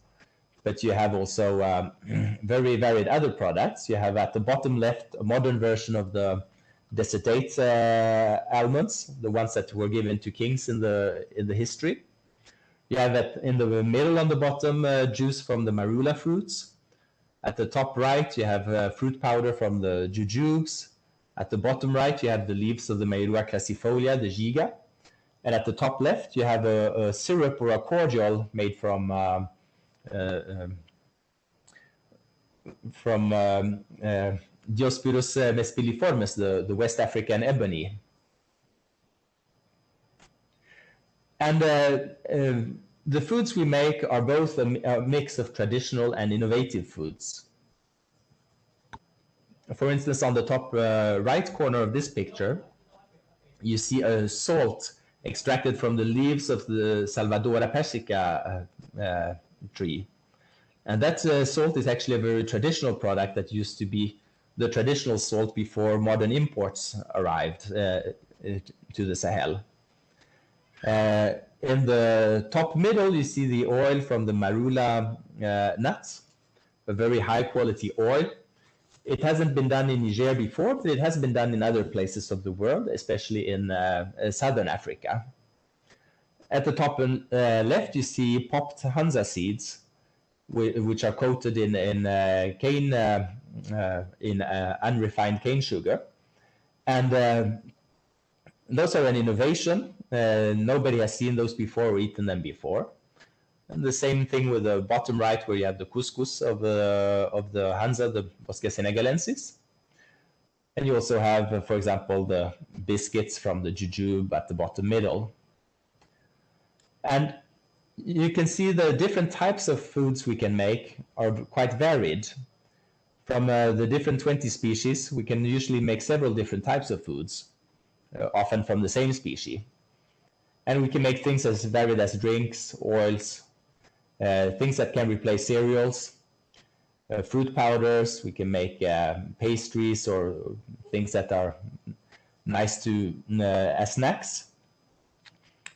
but you have also very varied other products. You have at the bottom left, a modern version of the Desertification almonds, the ones that were given to kings in the history. You have in the middle on the bottom, juice from the marula fruits. At the top right, you have fruit powder from the jujubes. At the bottom right, you have the leaves of the Meirua crassifolia, the giga. And at the top left, you have a syrup or a cordial made from Diospyros mespiliformis, the West African ebony. And the foods we make are both a mix of traditional and innovative foods. For instance, on the top right corner of this picture, you see a salt extracted from the leaves of the Salvadora persica tree. And that salt is actually a very traditional product that used to be the traditional salt before modern imports arrived to the Sahel. In the top middle, you see the oil from the marula nuts, a very high quality oil. It hasn't been done in Niger before, but it has been done in other places of the world, especially in southern Africa. At the top left, you see popped Hansa seeds, which are coated in unrefined cane sugar. And those are an innovation. Nobody has seen those before or eaten them before. And the same thing with the bottom right, where you have the couscous of the Hansa, the Bosque Senegalensis. And you also have, for example, the biscuits from the jujube at the bottom middle. And you can see the different types of foods we can make are quite varied. From the different 20 species, we can usually make several different types of foods, often from the same species. And we can make things as varied as drinks, oils, things that can replace cereals, fruit powders. We can make pastries or things that are nice to as snacks.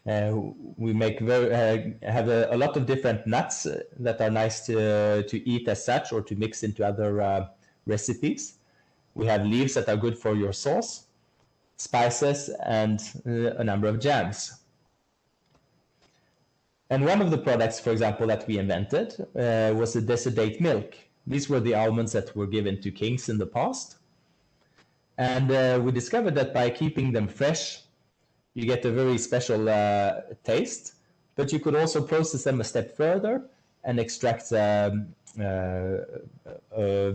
We make have a lot of different nuts that are nice to eat as such or to mix into other recipes. We have leaves that are good for your sauce, spices, and a number of jams. And one of the products, for example, that we invented was the desert date milk. These were the almonds that were given to kings in the past. And we discovered that by keeping them fresh, you get a very special taste, but you could also process them a step further and extract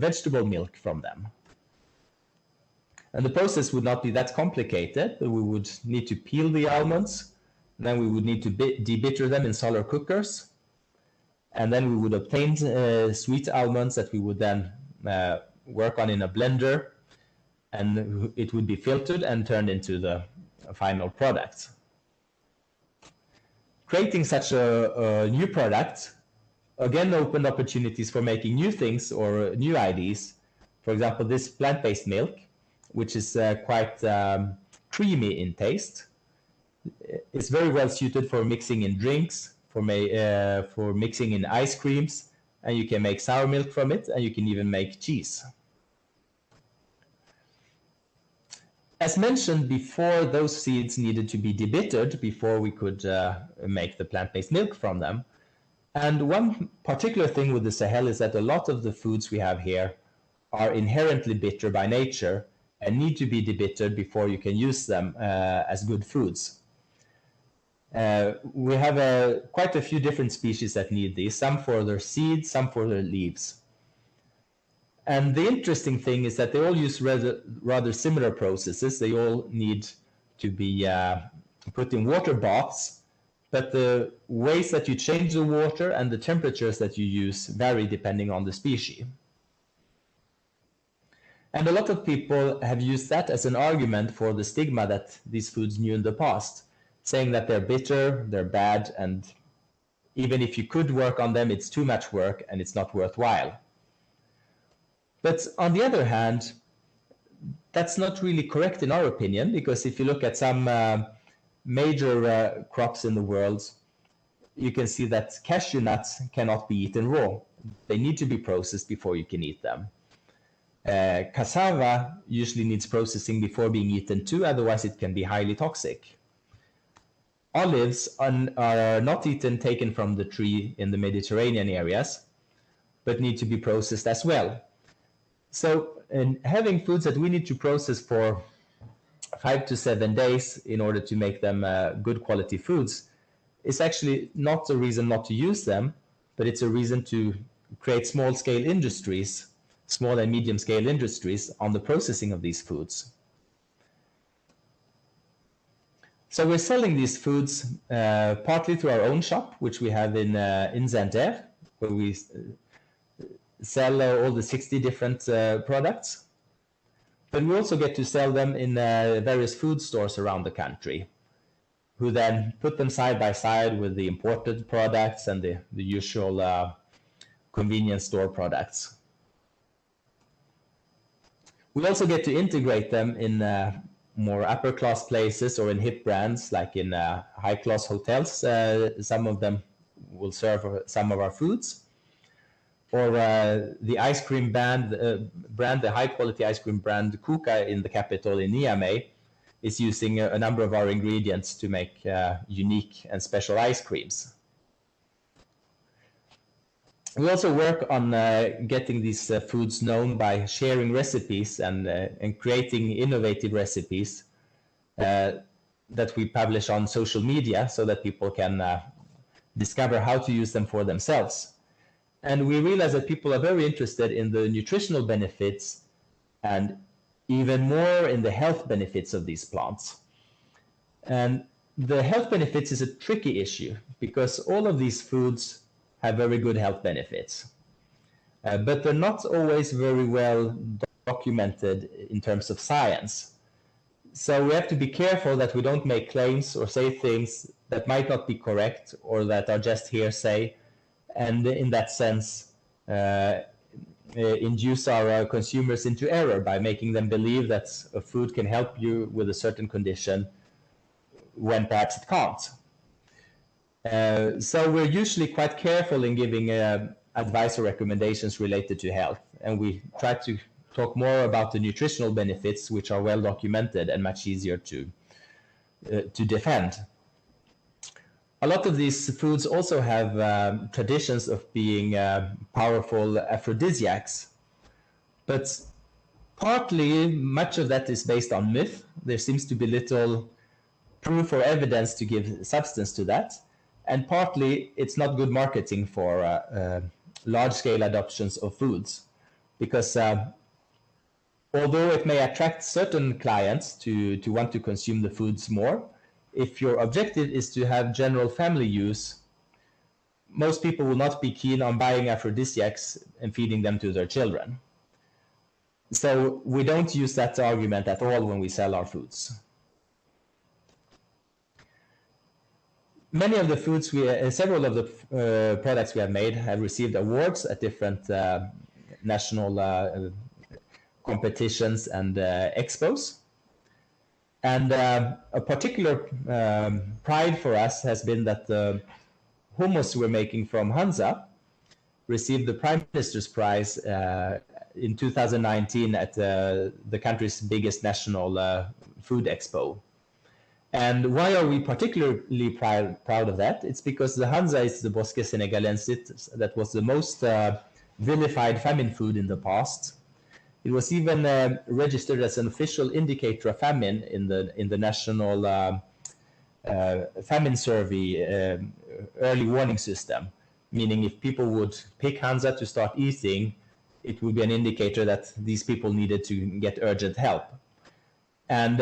vegetable milk from them. And the process would not be that complicated, but we would need to peel the almonds, then we would need to debitter them in solar cookers, and then we would obtain sweet almonds that we would then work on in a blender, and it would be filtered and turned into the final product. Creating such a new product again opened opportunities for making new things or new ideas. For example, this plant-based milk, which is quite creamy in taste, is very well suited for mixing in drinks, for mixing in ice creams, and you can make sour milk from it, and you can even make cheese. As mentioned before, those seeds needed to be debittered before we could make the plant-based milk from them. And one particular thing with the Sahel is that a lot of the foods we have here are inherently bitter by nature and need to be debittered before you can use them as good foods. We have quite a few different species that need these, some for their seeds, some for their leaves. And the interesting thing is that they all use rather similar processes. They all need to be put in water baths, but the ways that you change the water and the temperatures that you use vary depending on the species. And a lot of people have used that as an argument for the stigma that these foods knew in the past, saying that they're bitter, they're bad, and even if you could work on them, it's too much work and it's not worthwhile. But on the other hand, that's not really correct in our opinion, because if you look at some major crops in the world, you can see that cashew nuts cannot be eaten raw. They need to be processed before you can eat them. Cassava usually needs processing before being eaten too, otherwise it can be highly toxic. Olives are not taken from the tree in the Mediterranean areas, but need to be processed as well. So having foods that we need to process for 5 to 7 days in order to make them good quality foods is actually not a reason not to use them, but it's a reason to create small-scale industries, small and medium-scale industries on the processing of these foods. So we're selling these foods partly through our own shop, which we have in Zander, where we sell all the 60 different products. But we also get to sell them in various food stores around the country, who then put them side by side with the imported products and the usual convenience store products. We also get to integrate them in more upper class places or in hip brands, like in high class hotels. Some of them will serve some of our foods. Or the ice cream brand, the high quality ice cream brand Kuka in the capital in Niamey is using a number of our ingredients to make unique and special ice creams. We also work on getting these foods known by sharing recipes and creating innovative recipes that we publish on social media so that people can discover how to use them for themselves. And we realize that people are very interested in the nutritional benefits and even more in the health benefits of these plants. And the health benefits is a tricky issue because all of these foods have very good health benefits, but they're not always very well documented in terms of science. So we have to be careful that we don't make claims or say things that might not be correct or that are just hearsay, and in that sense induce our consumers into error by making them believe that a food can help you with a certain condition when perhaps it can't. So we're usually quite careful in giving advice or recommendations related to health, and we try to talk more about the nutritional benefits, which are well documented and much easier to defend. A lot of these foods also have traditions of being powerful aphrodisiacs, but partly much of that is based on myth. There seems to be little proof or evidence to give substance to that. And partly it's not good marketing for large-scale adoptions of foods, because although it may attract certain clients to want to consume the foods more, if your objective is to have general family use, most people will not be keen on buying aphrodisiacs and feeding them to their children. So we don't use that argument at all when we sell our foods. Many of the foods, several of the products we have made have received awards at different national competitions and expos. And a particular pride for us has been that the hummus we're making from Hansa received the Prime Minister's Prize in 2019 at the country's biggest national food expo. And why are we particularly proud of that? It's because the Hansa is the Bosque Senegalensis that was the most vilified famine food in the past. It was even registered as an official indicator of famine in the national famine survey early warning system, meaning if people would pick Hansa to start eating, it would be an indicator that these people needed to get urgent help. And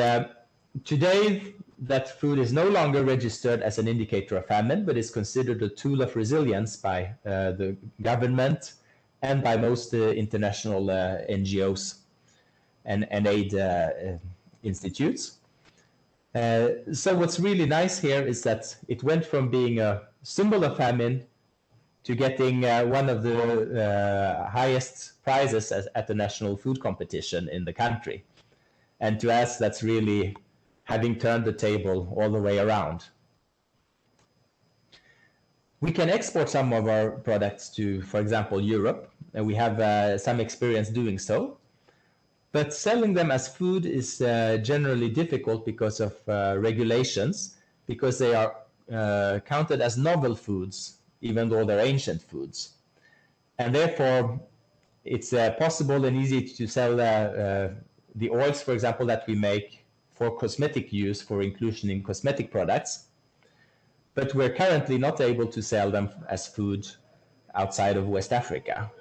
today, that food is no longer registered as an indicator of famine, but is considered a tool of resilience by the government and by most international NGOs and aid institutes. So what's really nice here is that it went from being a symbol of famine to getting one of the highest prizes at the national food competition in the country. And to us, that's really having turned the table all the way around. We can export some of our products to, for example, Europe, and we have some experience doing so. But selling them as food is generally difficult because of regulations, because they are counted as novel foods, even though they're ancient foods. And therefore, it's possible and easy to sell the oils, for example, that we make for cosmetic use, for inclusion in cosmetic products. But we're currently not able to sell them as food outside of West Africa.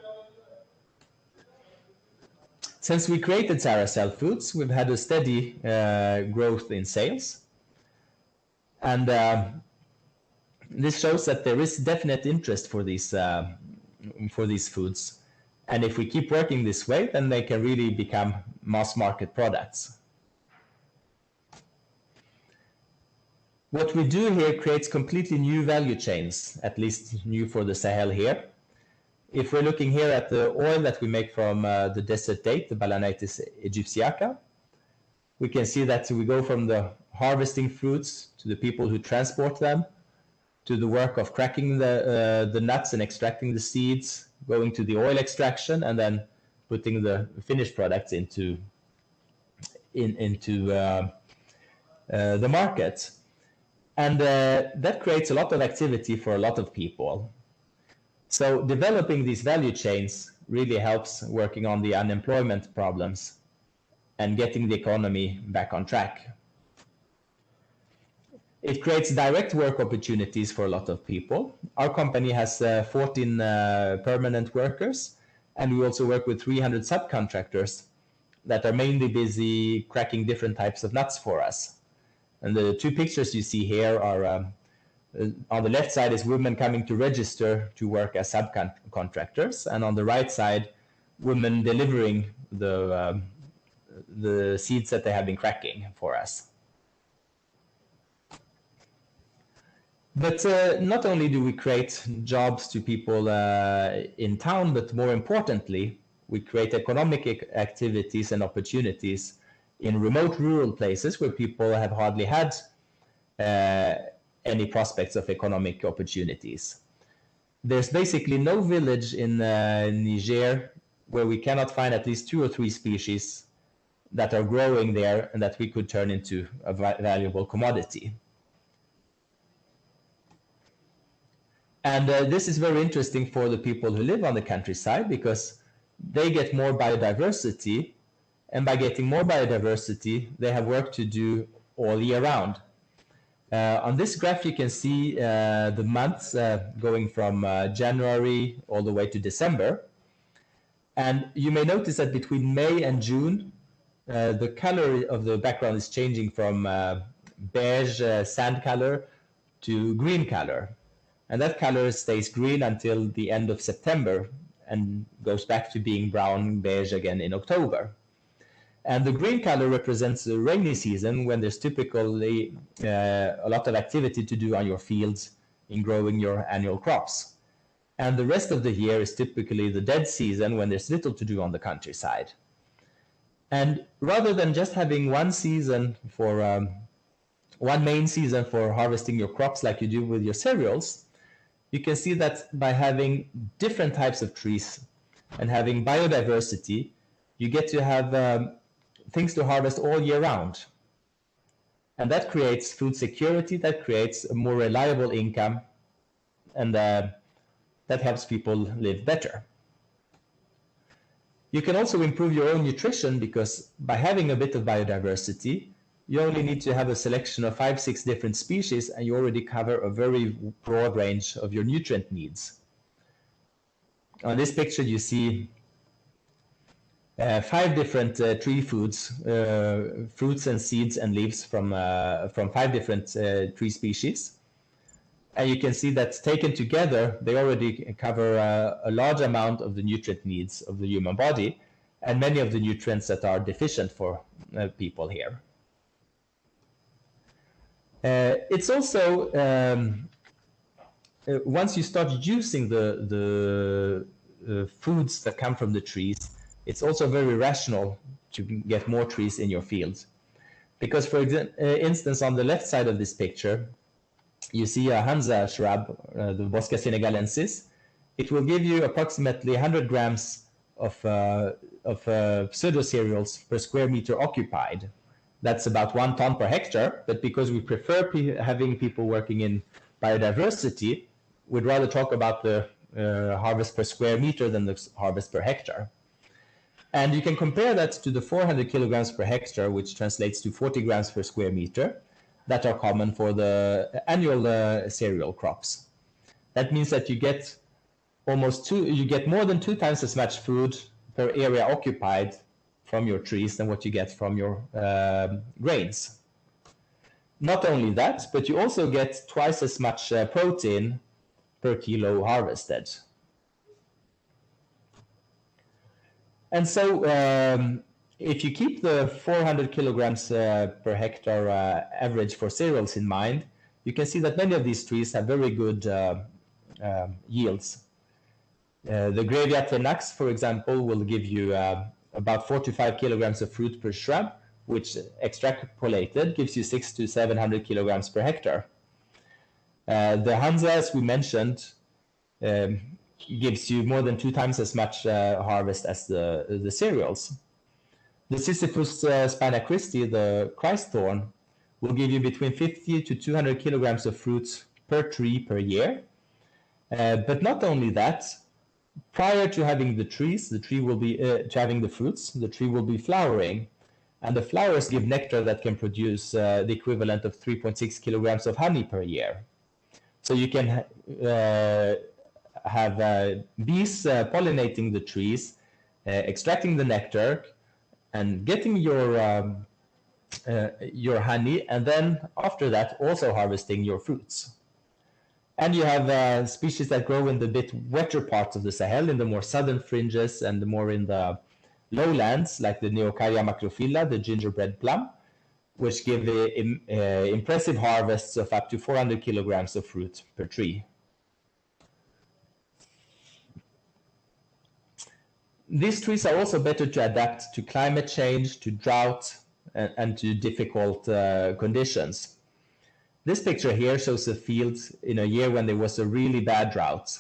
Since we created Saracel Foods, we've had a steady growth in sales. And this shows that there is definite interest for these foods. And if we keep working this way, then they can really become mass market products. What we do here creates completely new value chains, at least new for the Sahel here. If we're looking here at the oil that we make from the desert date, the Balanitis egyptiaca, we can see that we go from the harvesting fruits to the people who transport them, to the work of cracking the nuts and extracting the seeds, going to the oil extraction, and then putting the finished products into the market. And that creates a lot of activity for a lot of people. So developing these value chains really helps working on the unemployment problems and getting the economy back on track. It creates direct work opportunities for a lot of people. Our company has 14 permanent workers, and we also work with 300 subcontractors that are mainly busy cracking different types of nuts for us. And the two pictures you see here are, on the left side is women coming to register to work as subcontractors, and on the right side, women delivering the seeds that they have been cracking for us. But not only do we create jobs to people in town, but more importantly, we create economic activities and opportunities in remote rural places where people have hardly had any prospects of economic opportunities. There's basically no village in Niger where we cannot find at least 2 or 3 species that are growing there and that we could turn into a valuable commodity. And this is very interesting for the people who live on the countryside because they get more biodiversity, and by getting more biodiversity, they have work to do all year round. On this graph, you can see the months going from January all the way to December. And you may notice that between May and June, the color of the background is changing from beige sand color to green color. And that color stays green until the end of September and goes back to being brown beige again in October. And the green color represents the rainy season, when there's typically a lot of activity to do on your fields in growing your annual crops. And the rest of the year is typically the dead season, when there's little to do on the countryside. And rather than just having one season for one main season for harvesting your crops like you do with your cereals, you can see that by having different types of trees and having biodiversity, you get to have things to harvest all year round. And that creates food security, that creates a more reliable income, and that helps people live better. You can also improve your own nutrition, because by having a bit of biodiversity, you only need to have a selection of 5-6 different species, and you already cover a very broad range of your nutrient needs. On this picture, you see 5 different tree foods, fruits and seeds and leaves from 5 different tree species. And you can see that taken together, they already cover a large amount of the nutrient needs of the human body, and many of the nutrients that are deficient for people here. It's also, once you start using the foods that come from the trees, it's also very rational to get more trees in your fields. Because, for instance, on the left side of this picture, you see a Hansa shrub, the Bosca senegalensis. It will give you approximately 100 grams of pseudo-cereals per square meter occupied. That's about 1 ton per hectare, but because we prefer having people working in biodiversity, we'd rather talk about the harvest per square meter than the harvest per hectare. And you can compare that to the 400 kilograms per hectare, which translates to 40 grams per square meter, that are common for the annual cereal crops. That means that you get more than 2 times as much food per area occupied from your trees than what you get from your grains. Not only that, but you also get twice as much protein per kilo harvested. And so if you keep the 400 kilograms per hectare average for cereals in mind, you can see that many of these trees have very good yields. The Grevia tenax, for example, will give you about 4 to 5 kilograms of fruit per shrub, which extrapolated gives you 600 to 700 kilograms per hectare. The Hansa, as we mentioned, gives you more than 2 times as much harvest as the cereals. The Sisyphus spina Christi, the Christ thorn, will give you between 50 to 200 kilograms of fruits per tree per year. But not only that, prior to having the trees, the tree will be to having the fruits, the tree will be flowering, and the flowers give nectar that can produce the equivalent of 3.6 kilograms of honey per year. So you can have bees pollinating the trees, extracting the nectar, and getting your honey, and then after that also harvesting your fruits. And you have species that grow in the bit wetter parts of the Sahel, in the more southern fringes and more in the lowlands, like the Neocaria macrophylla, the gingerbread plum, which give impressive harvests of up to 400 kilograms of fruit per tree. These trees are also better to adapt to climate change, to drought, and to difficult conditions. This picture here shows a field in a year when there was a really bad drought.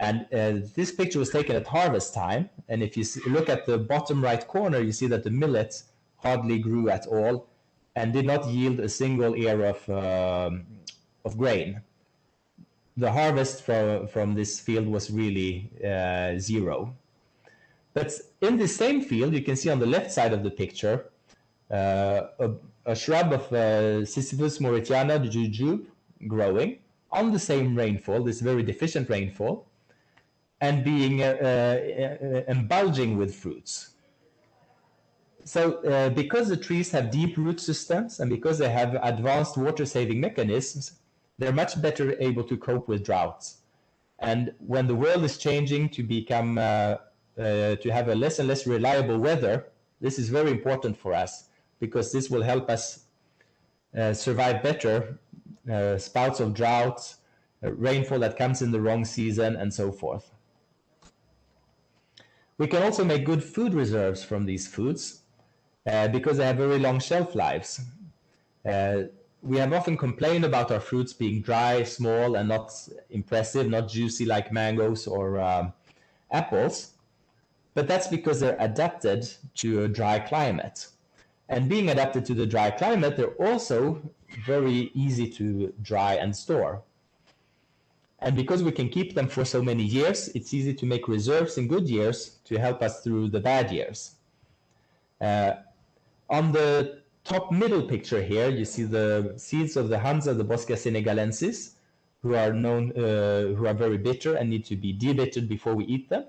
And this picture was taken at harvest time. And if you look at the bottom right corner, you see that the millet hardly grew at all and did not yield a single ear of grain. The harvest from this field was really zero. But in the same field, you can see on the left side of the picture, a shrub of Sisyphus mauritiana, the jujube, growing on the same rainfall, this very deficient rainfall, and being and bulging with fruits. So because the trees have deep root systems and because they have advanced water-saving mechanisms, they're much better able to cope with droughts. And when the world is changing to become to have a less and less reliable weather, this is very important for us because this will help us survive better spouts of droughts, rainfall that comes in the wrong season, and so forth. We can also make good food reserves from these foods because they have very long shelf lives. We have often complained about our fruits being dry, small, and not impressive, not juicy like mangoes or apples, but that's because they're adapted to a dry climate. And being adapted to the dry climate, they're also very easy to dry and store. And because we can keep them for so many years, it's easy to make reserves in good years to help us through the bad years. On the top middle picture here, you see the seeds of the Hansa, the Boscia senegalensis, who are known, who are very bitter and need to be debittered before we eat them.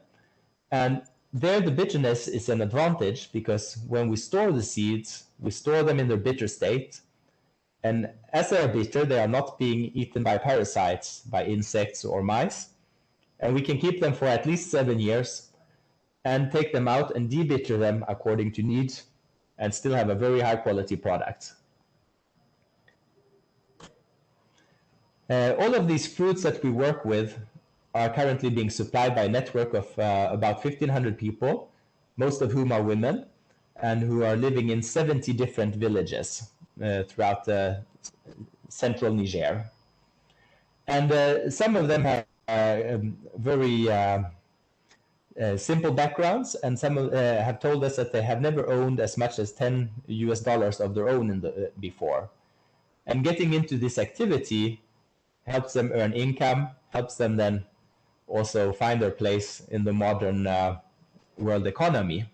And there the bitterness is an advantage because when we store the seeds, we store them in their bitter state. And as they are bitter, they are not being eaten by parasites, by insects or mice. And we can keep them for at least 7 years and take them out and debitter them according to need and still have a very high quality product. All of these fruits that we work with are currently being supplied by a network of about 1,500 people, most of whom are women, and who are living in 70 different villages throughout central Niger. And some of them have very simple backgrounds, and some have told us that they have never owned as much as $10 of their own before. And getting into this activity helps them earn income, helps them then also find their place in the modern world economy.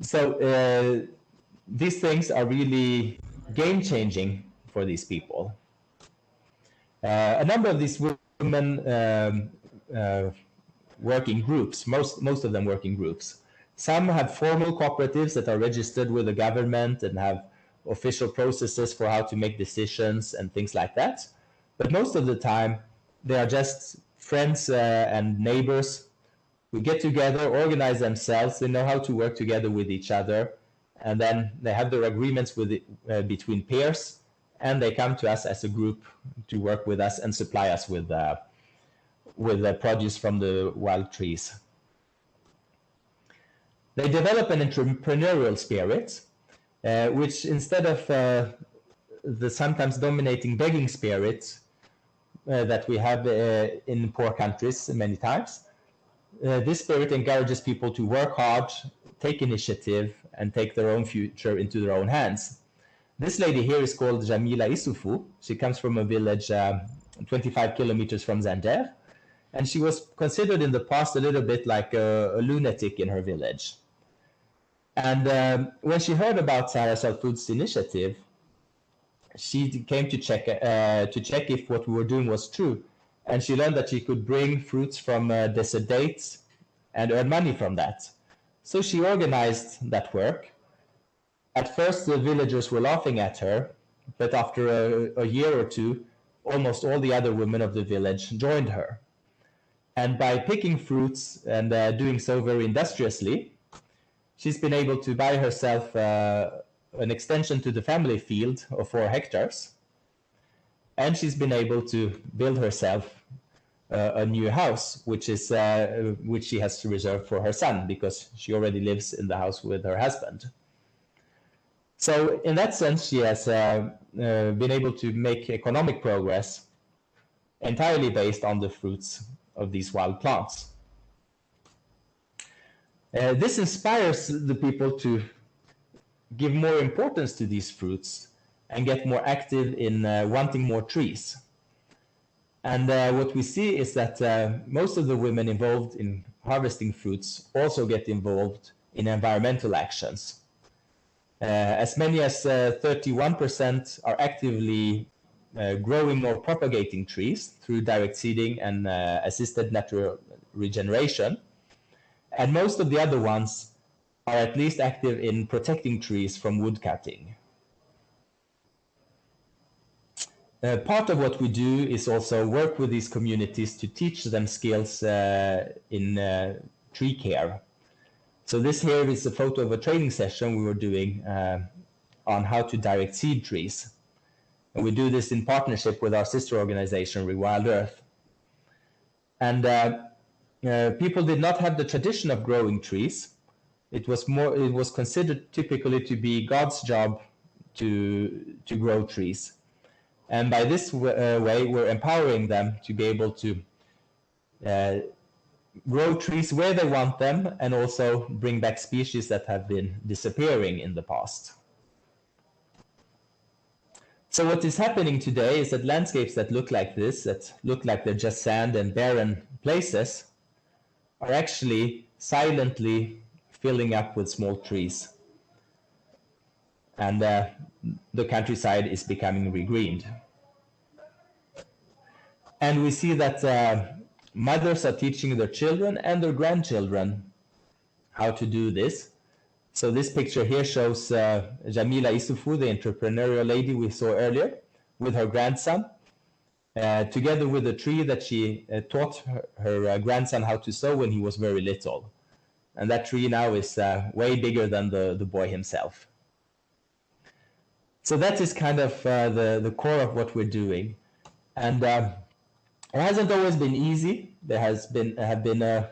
So these things are really game-changing for these people. A number of these women work in groups, most of them work in groups. Some have formal cooperatives that are registered with the government and have official processes for how to make decisions and things like that. But most of the time, they are just friends and neighbors who get together, organize themselves, they know how to work together with each other, and then they have their agreements with between peers, and they come to us as a group to work with us and supply us with the produce from the wild trees. They develop an entrepreneurial spirit, which instead of the sometimes dominating begging spirit that we have in poor countries many times, this spirit encourages people to work hard, take initiative, and take their own future into their own hands. This lady here is called Jamila Isufu. She comes from a village 25 kilometers from Zander, and she was considered in the past a little bit like a lunatic in her village. And when she heard about Sahara South Foods initiative, she came to check if what we were doing was true. And she learned that she could bring fruits from desert dates and earn money from that. So she organized that work. At first, the villagers were laughing at her, but after a year or two, almost all the other women of the village joined her. And by picking fruits and doing so very industriously, she's been able to buy herself an extension to the family field of 4 hectares. And she's been able to build herself a new house, which she has to reserve for her son, because she already lives in the house with her husband. So in that sense, she has been able to make economic progress entirely based on the fruits of these wild plants. This inspires the people to give more importance to these fruits and get more active in wanting more trees. And what we see is that most of the women involved in harvesting fruits also get involved in environmental actions. As many as 31% are actively growing or propagating trees through direct seeding and assisted natural regeneration. And most of the other ones are at least active in protecting trees from wood cutting. Part of what we do is also work with these communities to teach them skills in tree care. So this here is a photo of a training session we were doing on how to direct seed trees. And we do this in partnership with our sister organization, Rewild Earth. And people did not have the tradition of growing trees. It was considered typically to be God's job to grow trees. And by this way, we're empowering them to be able to grow trees where they want them and also bring back species that have been disappearing in the past. So what is happening today is that landscapes that look like this, that look like they're just sand and barren places, are actually silently filling up with small trees. And the countryside is becoming regreened. And we see that mothers are teaching their children and their grandchildren how to do this. So this picture here shows Jamila Isufu, the entrepreneurial lady we saw earlier, with her grandson, together with a tree that she taught her grandson how to sow when he was very little. And that tree now is way bigger than the boy himself. So that is kind of the core of what we're doing. And it hasn't always been easy. There have been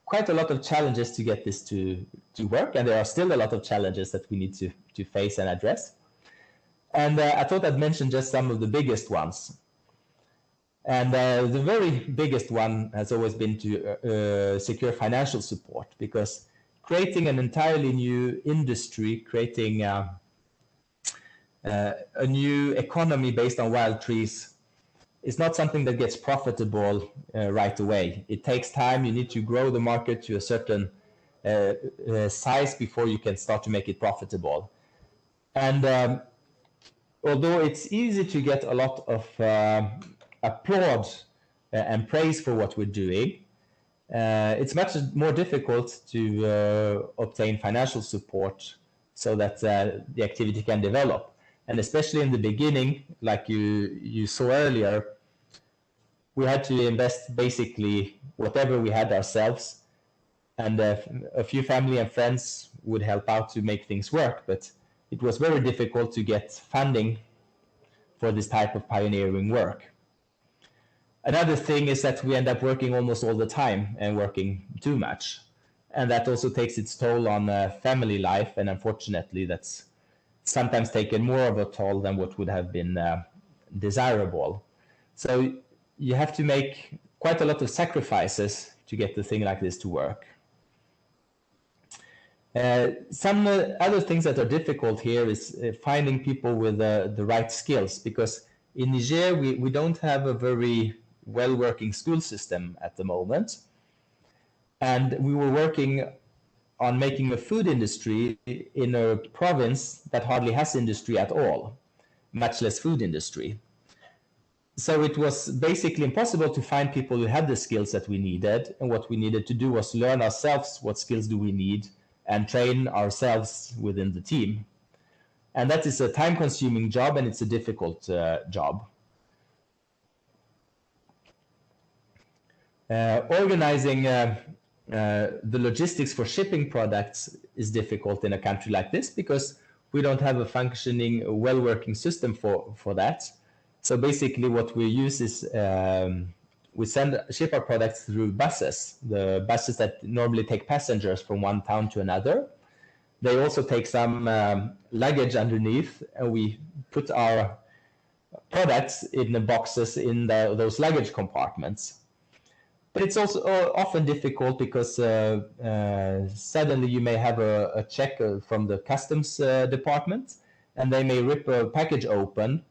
quite a lot of challenges to get this to work, and there are still a lot of challenges that we need to face and address. And I thought I'd mention just some of the biggest ones. And the very biggest one has always been to secure financial support, because creating an entirely new industry, creating a new economy based on wild trees is not something that gets profitable right away. It takes time. You need to grow the market to a certain size before you can start to make it profitable. And although it's easy to get a lot of applause and praise for what we're doing, it's much more difficult to obtain financial support so that the activity can develop. And especially in the beginning, like you saw earlier, we had to invest basically whatever we had ourselves, and a few family and friends would help out to make things work, but it was very difficult to get funding for this type of pioneering work. Another thing is that we end up working almost all the time and working too much. And that also takes its toll on family life, and unfortunately that's sometimes taken more of a toll than what would have been desirable. So you have to make quite a lot of sacrifices to get the thing like this to work. Some other things that are difficult here is finding people with the right skills, because in Niger we don't have a very well-working school system at the moment. And we were working on making a food industry in a province that hardly has industry at all, much less food industry. So it was basically impossible to find people who had the skills that we needed, and what we needed to do was learn ourselves what skills do we need and train ourselves within the team. And that is a time-consuming job, and it's a difficult job. Organizing the logistics for shipping products is difficult in a country like this, because we don't have a functioning, well-working system for that. So basically what we use is we ship our products through buses, the buses that normally take passengers from one town to another. They also take some luggage underneath, and we put our products in the boxes in those luggage compartments. But it's also often difficult because suddenly you may have a check from the customs department, and they may rip a package open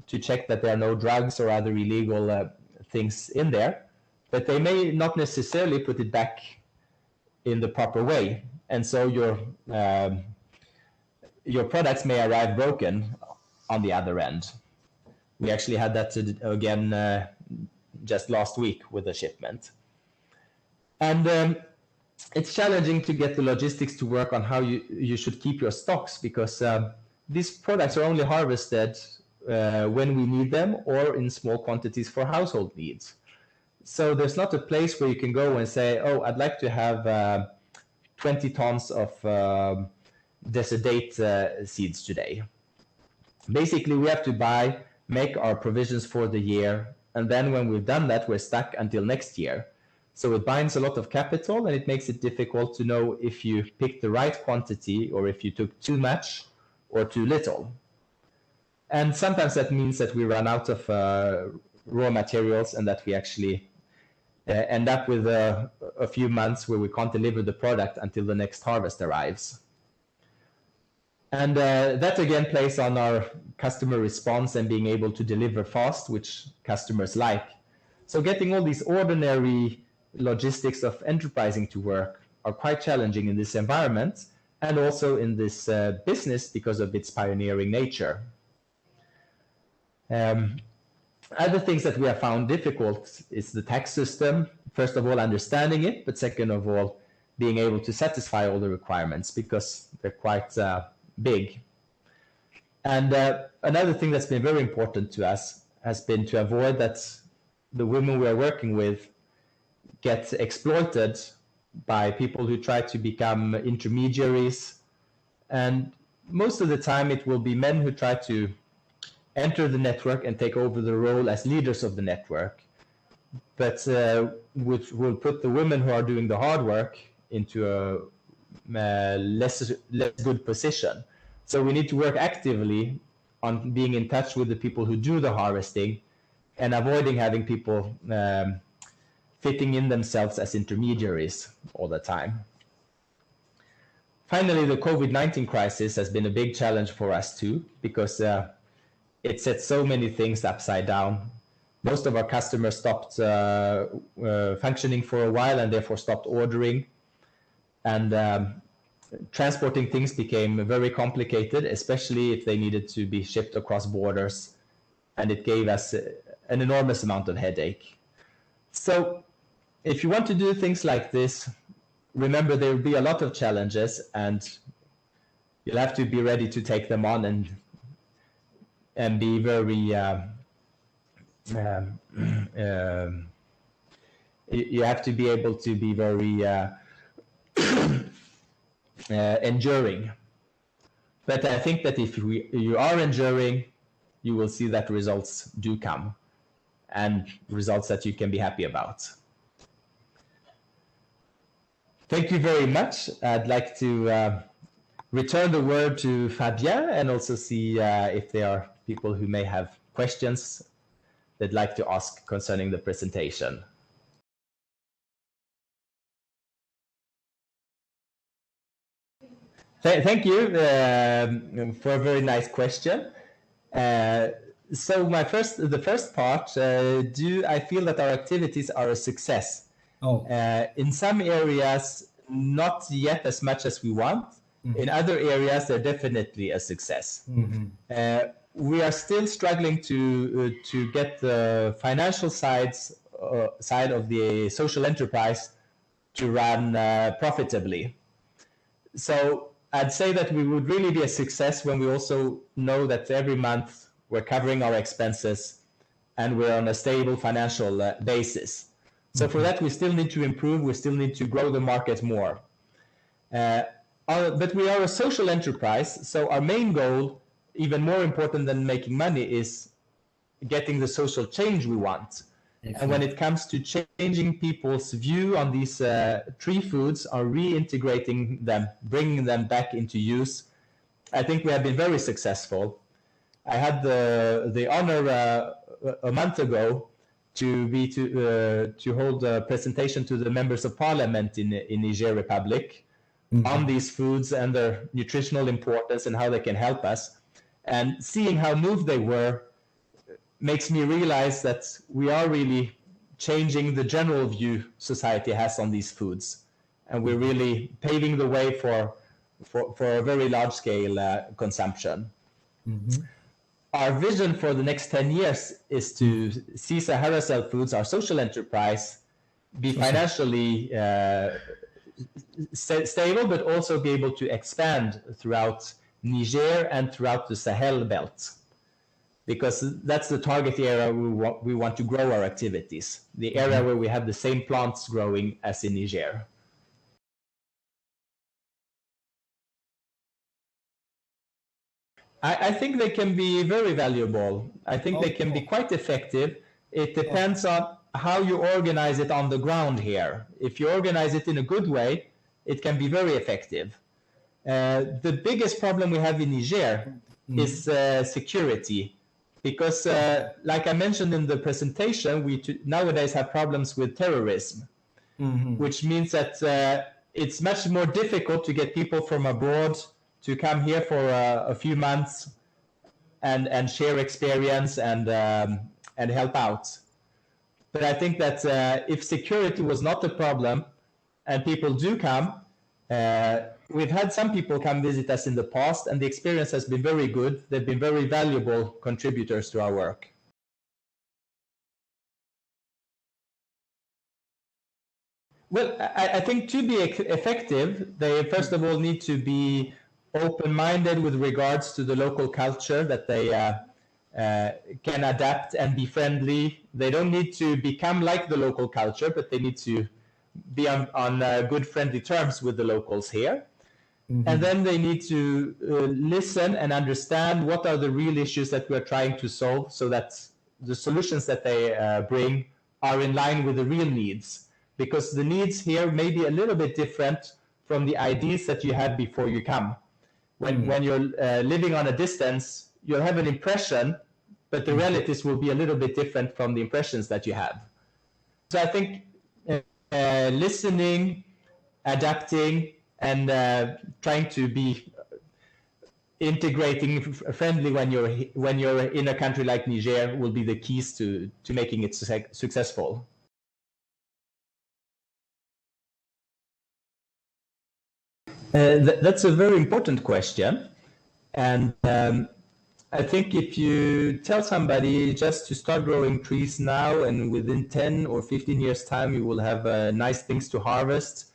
to check that there are no drugs or other illegal things in there, but they may not necessarily put it back in the proper way. And so your your products may arrive broken on the other end. We actually had that again just last week with a shipment. And it's challenging to get the logistics to work on how you should keep your stocks, because these products are only harvested when we need them or in small quantities for household needs. So there's not a place where you can go and say, oh, I'd like to have 20 tons of desert date seeds today. Basically, we have to make our provisions for the year, and then when we've done that, we're stuck until next year. So it binds a lot of capital, and it makes it difficult to know if you picked the right quantity or if you took too much or too little. And sometimes that means that we run out of raw materials, and that we actually end up with a few months where we can't deliver the product until the next harvest arrives. And that again plays on our customer response and being able to deliver fast, which customers like. So getting all these ordinary logistics of enterprising to work are quite challenging in this environment, and also in this business because of its pioneering nature. Other things that we have found difficult is the tax system. First of all, understanding it, but second of all, being able to satisfy all the requirements, because they're quite big. And another thing that's been very important to us has been to avoid that the women we are working with get exploited by people who try to become intermediaries. And most of the time it will be men who try to enter the network and take over the role as leaders of the network, but which will put the women who are doing the hard work into a less good position. So we need to work actively on being in touch with the people who do the harvesting, and avoiding having people fitting in themselves as intermediaries all the time. Finally, the COVID-19 crisis has been a big challenge for us too, because it set so many things upside down. Most of our customers stopped functioning for a while, and therefore stopped ordering. And transporting things became very complicated, especially if they needed to be shipped across borders. And it gave us an enormous amount of headache. So if you want to do things like this, remember there will be a lot of challenges, and you'll have to be ready to take them on, and be very you have to be able to be very enduring. But I think that if you are enduring, you will see that results do come, and results that you can be happy about. Thank you very much. I'd like to return the word to Fabien, and also see if there are people who may have questions they'd like to ask concerning the presentation. Thank you for a very nice question. So the first part, do I feel that our activities are a success? Oh. In some areas, not yet as much as we want. Mm-hmm. In other areas, they're definitely a success. Mm-hmm. We are still struggling to get the financial side of the social enterprise to run profitably. So I'd say that we would really be a success when we also know that every month we're covering our expenses and we're on a stable financial basis. So for that, we still need to improve. We still need to grow the market more. But we are a social enterprise, so our main goal, even more important than making money, is getting the social change we want. Excellent. And when it comes to changing people's view on these tree foods, or reintegrating them, bringing them back into use, I think we have been very successful. I had the honor a month ago to hold a presentation to the members of parliament in Niger Republic, mm-hmm. on these foods and their nutritional importance and how they can help us. And seeing how moved they were makes me realize that we are really changing the general view society has on these foods. And we're really paving the way for for a very large scale consumption. Mm-hmm. Our vision for the next 10 years is to see Sahara Cell Foods, our social enterprise, be financially stable, but also be able to expand throughout Niger and throughout the Sahel belt, because that's the target area we want to grow our activities, the area where we have the same plants growing as in Niger. I think they can be very valuable. I think they can be quite effective. It depends on how you organize it on the ground here. If you organize it in a good way, it can be very effective. The biggest problem we have in Niger is security, because like I mentioned in the presentation, we nowadays have problems with terrorism, which means that it's much more difficult to get people from abroad to come here for a few months and share experience and help out. But I think that if security was not the problem and people do come, we've had some people come visit us in the past, and the experience has been very good. They've been very valuable contributors to our work. Well, I think to be effective, they first of all need to be open-minded with regards to the local culture, that they can adapt and be friendly. They don't need to become like the local culture, but they need to be on good friendly terms with the locals here. And then they need to listen and understand what are the real issues that we're trying to solve, so that the solutions that they bring are in line with the real needs. Because the needs here may be a little bit different from the ideas that you had before you come. When you're living on a distance, you'll have an impression, but the realities will be a little bit different from the impressions that you have. So I think listening, adapting, and trying to be integrating friendly when you're in a country like Niger will be the keys to making it successful. That's a very important question. And I think if you tell somebody just to start growing trees now, and within 10 or 15 years time you will have nice things to harvest,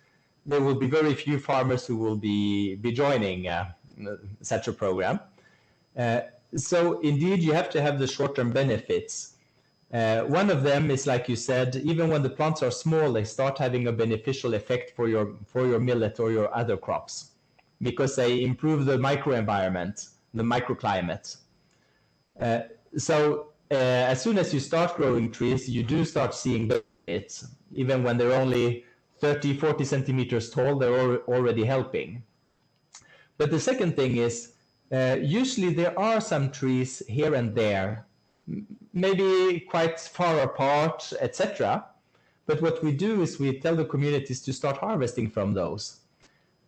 there will be very few farmers who will be joining such a program. So indeed you have to have the short-term benefits. One of them is, like you said, even when the plants are small, they start having a beneficial effect for your millet or your other crops, because they improve the microenvironment, the microclimate. So as soon as you start growing trees, you do start seeing benefits. Even when they're only 30, 40 centimeters tall, they're already helping. But the second thing is, usually there are some trees here and there, maybe quite far apart, etc. But what we do is we tell the communities to start harvesting from those.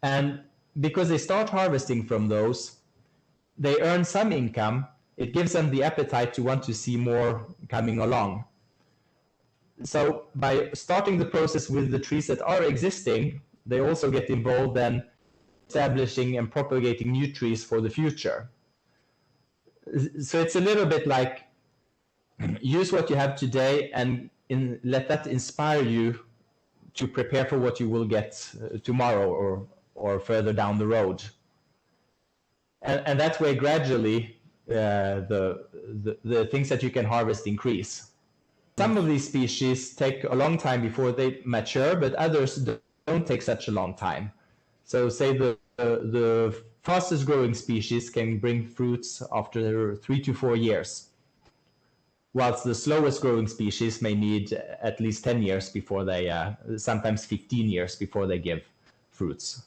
And because they start harvesting from those, they earn some income. It gives them the appetite to want to see more coming along. So by starting the process with the trees that are existing, they also get involved in establishing and propagating new trees for the future. So it's a little bit like, use what you have today and let that inspire you to prepare for what you will get tomorrow or further down the road. And that way, gradually, the things that you can harvest increase. Some of these species take a long time before they mature, but others don't take such a long time. So say the fastest growing species can bring fruits after 3 to 4 years, whilst the slowest growing species may need at least 10 years before they, sometimes 15 years before they give fruits.